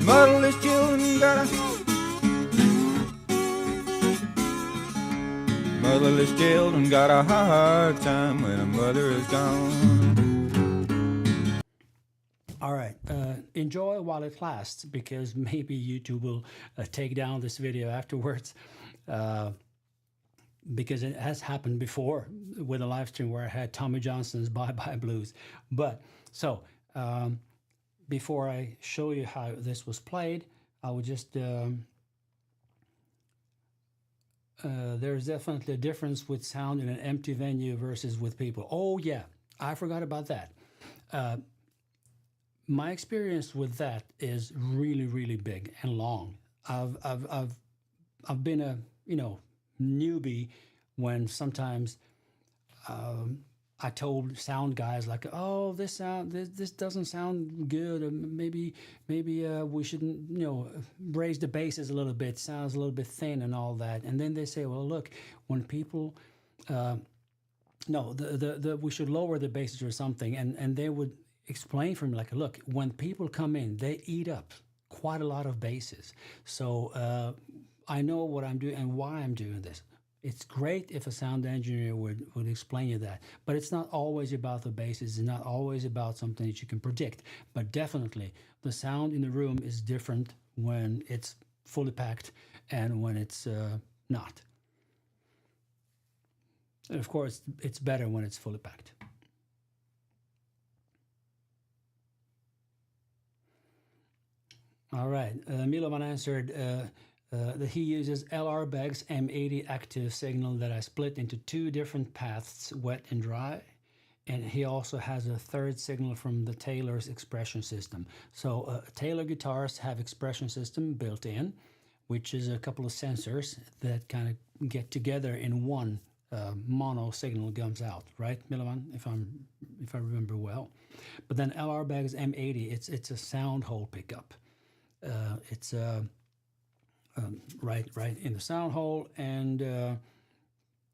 Motherless children got a Motherless children got a hard time when a mother is gone. All right, enjoy while it lasts, because maybe YouTube will take down this video afterwards, because it has happened before with a live stream where I had Tommy Johnson's Bye Bye Blues. But so before I show you how this was played, I would just there's definitely a difference with sound in an empty venue versus with people. Oh yeah, I forgot about that. My experience with that is really, really big and long. I've been a newbie when sometimes I told sound guys like, oh, this doesn't sound good, or maybe we shouldn't raise the basses a little bit, sounds a little bit thin and all that. And then they say, well, look, when people we should lower the basses or something, and they would explain for me like, look, when people come in, they eat up quite a lot of basses. So I know what I'm doing and why I'm doing this. It's great if a sound engineer would explain you that, but it's not always about the bass. It's not always about something that you can predict. But definitely, the sound in the room is different when it's fully packed and when it's not. And of course, it's better when it's fully packed. All right, Milovan answered that he uses LR Bag's M80 active signal that I split into two different paths, wet and dry. And he also has a third signal from the Taylor's expression system. So Taylor guitars have expression system built in, which is a couple of sensors that kind of get together in one mono signal comes out, right, Milovan? If I remember well. But then LR Bag's M80, it's a sound hole pickup. It's right in the sound hole, and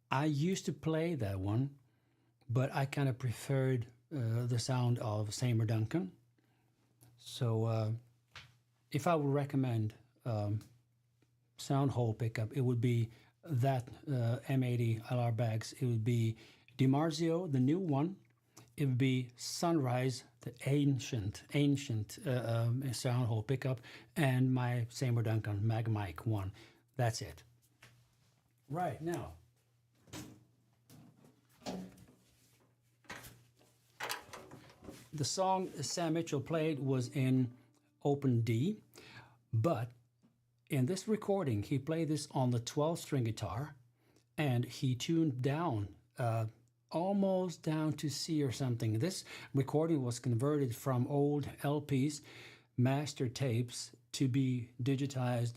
I used to play that one, but I kind of preferred the sound of Seymour Duncan. So if I would recommend sound hole pickup, it would be that M80 LR Bags. It would be DiMarzio, the new one. It would be Sunrise, the ancient sound hole pickup, and my Seymour Duncan Mag Mic one. That's it. Right, now. The song Sam Mitchell played was in open D, but in this recording, he played this on the 12-string guitar, and he tuned down almost down to C or something. This recording was converted from old LPs, master tapes, to be digitized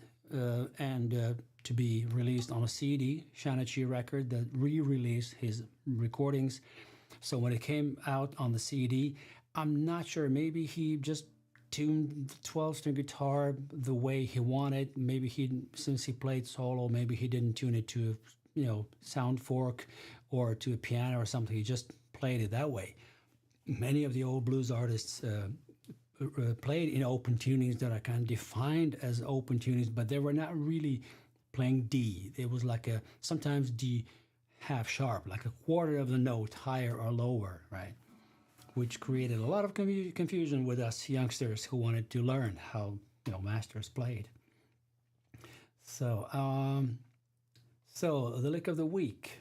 and to be released on a CD, Shanachi record, that re-released his recordings. So when it came out on the CD, I'm not sure, maybe he just tuned the 12-string guitar the way he wanted. Maybe since he played solo, maybe he didn't tune it to sound fork or to a piano or something. He just played it that way. Many of the old blues artists played in open tunings that are kind of defined as open tunings, but they were not really playing D. It was like sometimes D half sharp, like a quarter of the note higher or lower, right? Which created a lot of confusion with us youngsters who wanted to learn how masters played. So the lick of the week,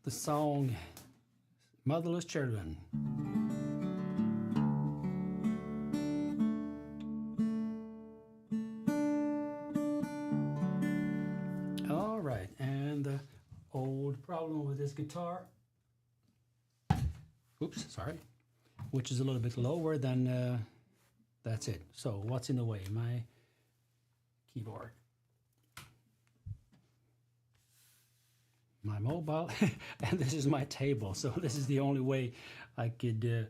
the song Motherless Children. All right, and the old problem with this guitar, which is a little bit lower than, that's it. So what's in the way? My keyboard. My mobile, and this is my table. So this is the only way I could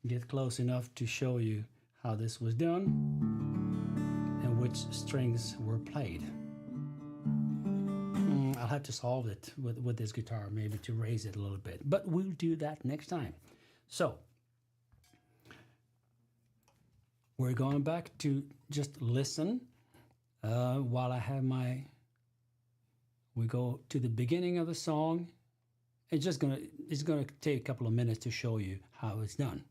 get close enough to show you how this was done and which strings were played. I'll have to solve it with this guitar, maybe to raise it a little bit, but we'll do that next time. So we're going back to just listen while I have my. We go to the beginning of the song. It's gonna take a couple of minutes to show you how it's done.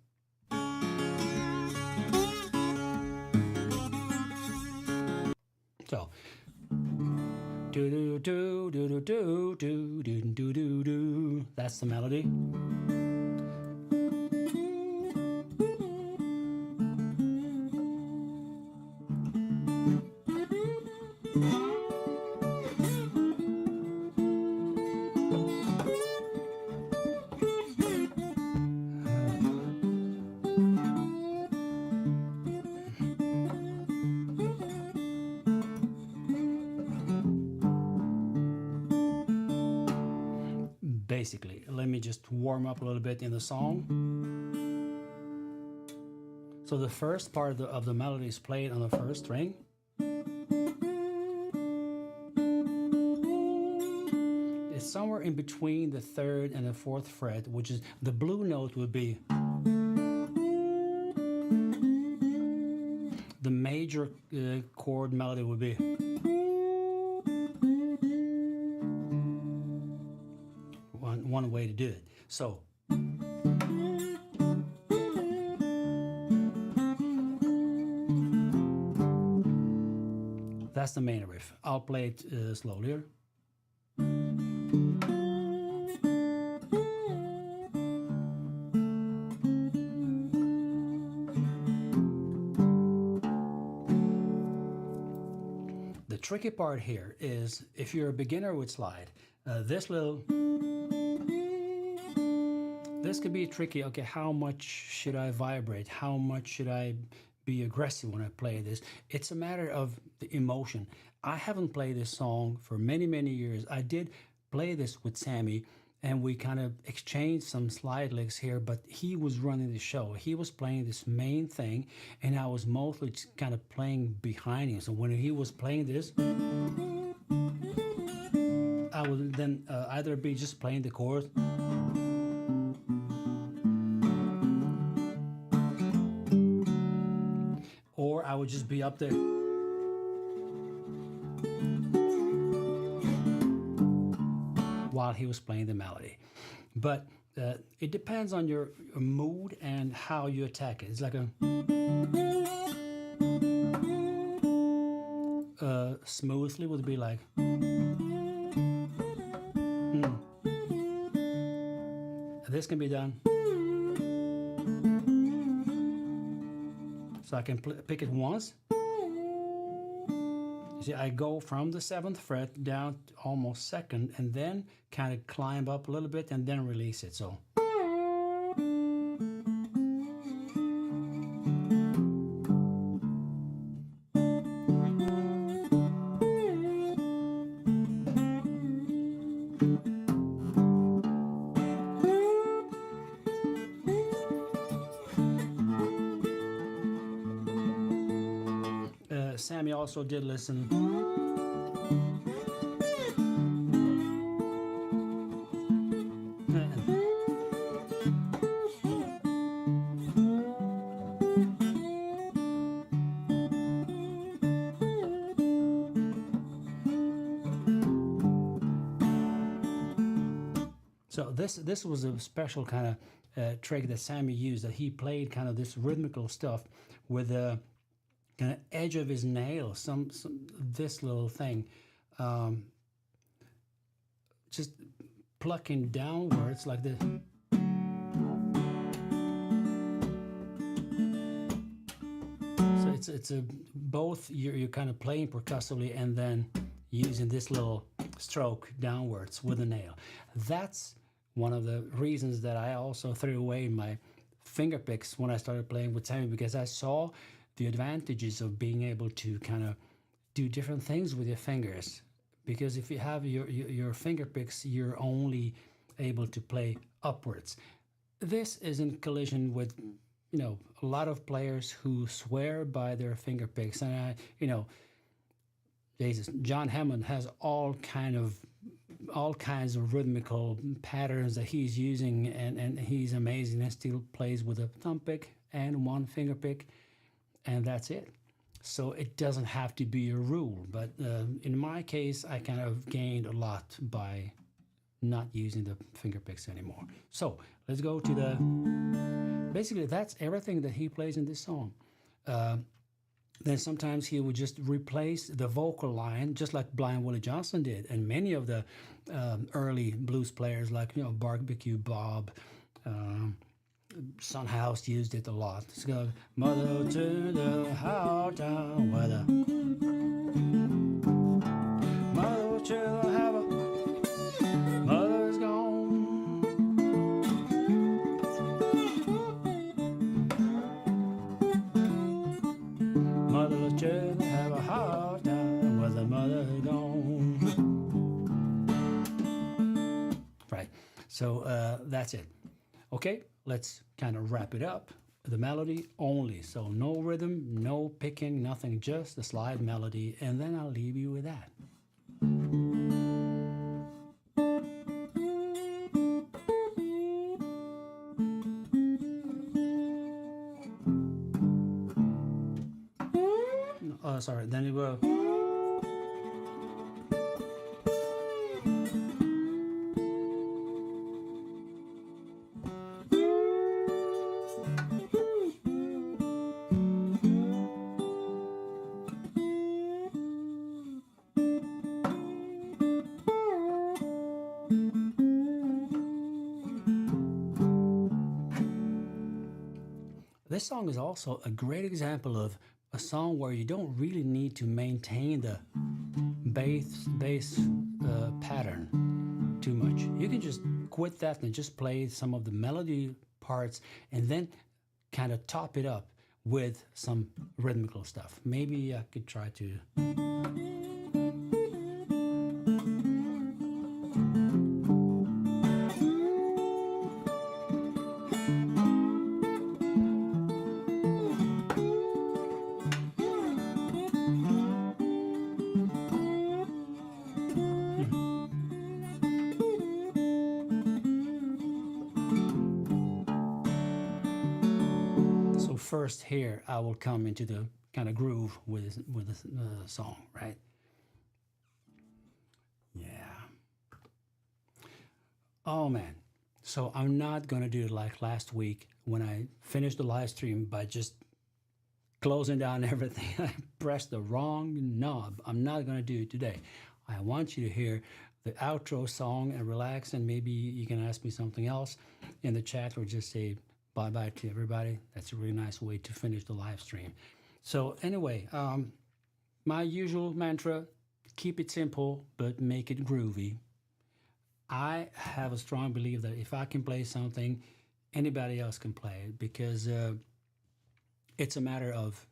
So, do do do do do do do do do do do. That's the melody. Basically, let me just warm up a little bit in the song. So the first part of the melody is played on the first string. It's somewhere in between the third and the fourth fret, which is the blue note would be the major chord melody would be. one way to do it. So that's the main riff. I'll play it slowly. The tricky part here is if you're a beginner with slide, this could be tricky. Okay, how much should I vibrate? How much should I be aggressive when I play this? It's a matter of the emotion. I haven't played this song for many, many years. I did play this with Sammy, and we kind of exchanged some slide licks here, but he was running the show. He was playing this main thing, and I was mostly just kind of playing behind him. So when he was playing this, I would then either be just playing the chorus, or I would just be up there. While he was playing the melody. But it depends on your mood and how you attack it. It's like a smoothly would be like This can be done. So I can pick it once. See, I go from the 7th fret down to almost 2nd, and then kind of climb up a little bit and then release it. So. Sammy also did listen. So this was a special kind of trick that Sammy used, that he played kind of this rhythmical stuff with a kind of edge of his nail, this little thing, just plucking downwards like this. So it's a both you're kind of playing percussively and then using this little stroke downwards with a nail. That's one of the reasons that I also threw away my finger picks when I started playing with Sammy, because I saw the advantages of being able to kind of do different things with your fingers. Because if you have your finger picks, you're only able to play upwards. This is in collision with, a lot of players who swear by their finger picks. And John Hammond has all kinds of rhythmical patterns that he's using, and he's amazing, and still plays with a thumb pick and one finger pick. And that's it. So it doesn't have to be a rule. But in my case, I kind of gained a lot by not using the finger picks anymore. So let's go to basically that's everything that he plays in this song. Then sometimes he would just replace the vocal line, just like Blind Willie Johnson did. And many of the early blues players like, Barbecue Bob, Son House used it a lot. It's called Mother to the House Town Weather. Mother to have a mother's gone. Mother to have a hard time with a mother gone. Right. So that's it. Okay. Let's kind of wrap it up. The melody only. So no rhythm, no picking, nothing, just the slide melody. And then I'll leave you with that. Sorry, then it will. this song is also a great example of a song where you don't really need to maintain the bass pattern too much. You can just quit that and just play some of the melody parts and then kind of top it up with some rhythmical stuff. Maybe I could try to... First here, I will come into the kind of groove with the song, right? Yeah. Oh man. So I'm not gonna do it like last week when I finished the live stream by just closing down everything. I pressed the wrong knob. I'm not gonna do it today. I want you to hear the outro song and relax, and maybe you can ask me something else in the chat or just say bye-bye to everybody. That's a really nice way to finish the live stream. So anyway, my usual mantra, keep it simple, but make it groovy. I have a strong belief that if I can play something, anybody else can play it, because it's a matter of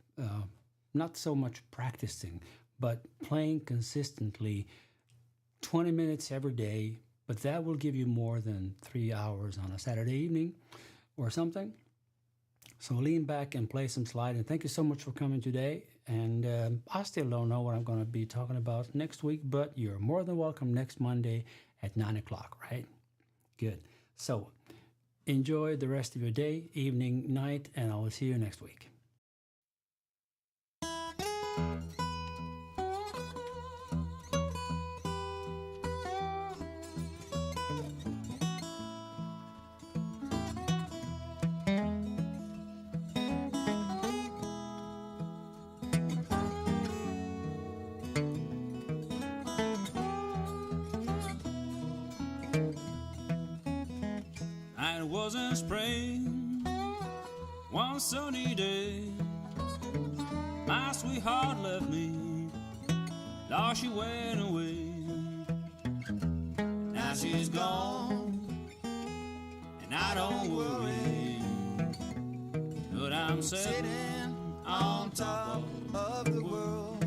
not so much practicing, but playing consistently 20 minutes every day, but that will give you more than 3 hours on a Saturday evening or something. So lean back and play some slide. And thank you so much for coming today. And I still don't know what I'm going to be talking about next week, but you're more than welcome next Monday at 9 o'clock, right? Good. So enjoy the rest of your day, evening, night, and I will see you next week. And it wasn't spring, one sunny day, my sweetheart left me, now she went away. Now she's gone, and I don't worry, but I'm sitting on top of the world.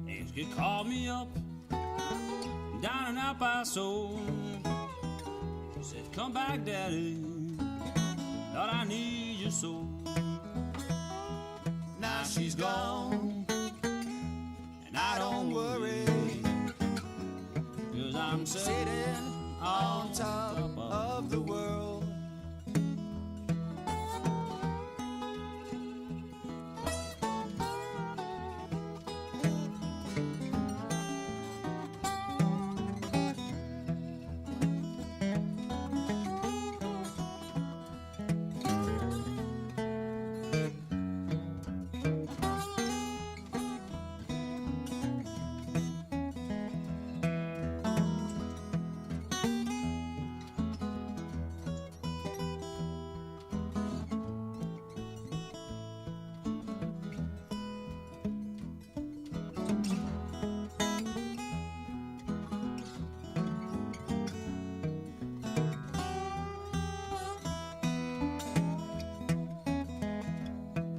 And she called me up, down and out by soul. Said, come back, Daddy, Lord, I need you so. Now she's gone, and I don't worry, 'cause I'm sitting on top of the world.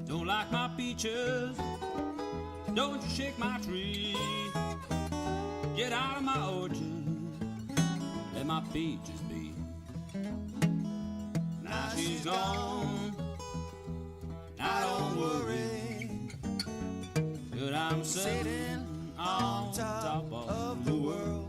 Don't like my peaches, don't you shake my tree. Get out of my orchard, let my peaches be. Now she's gone, I don't worry, but I'm sitting on top of the world.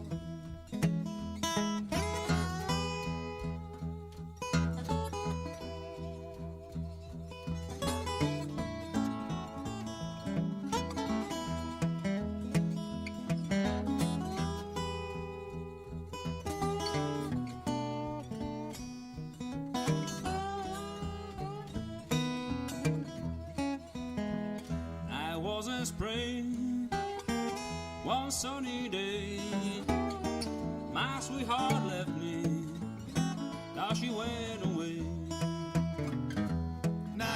Wasn't spring, one sunny day, my sweetheart left me, now she went away.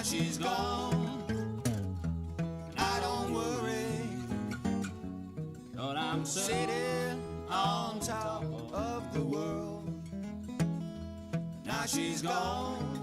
she's gone, and I don't worry, but I'm sitting on top of the world. Now she's gone,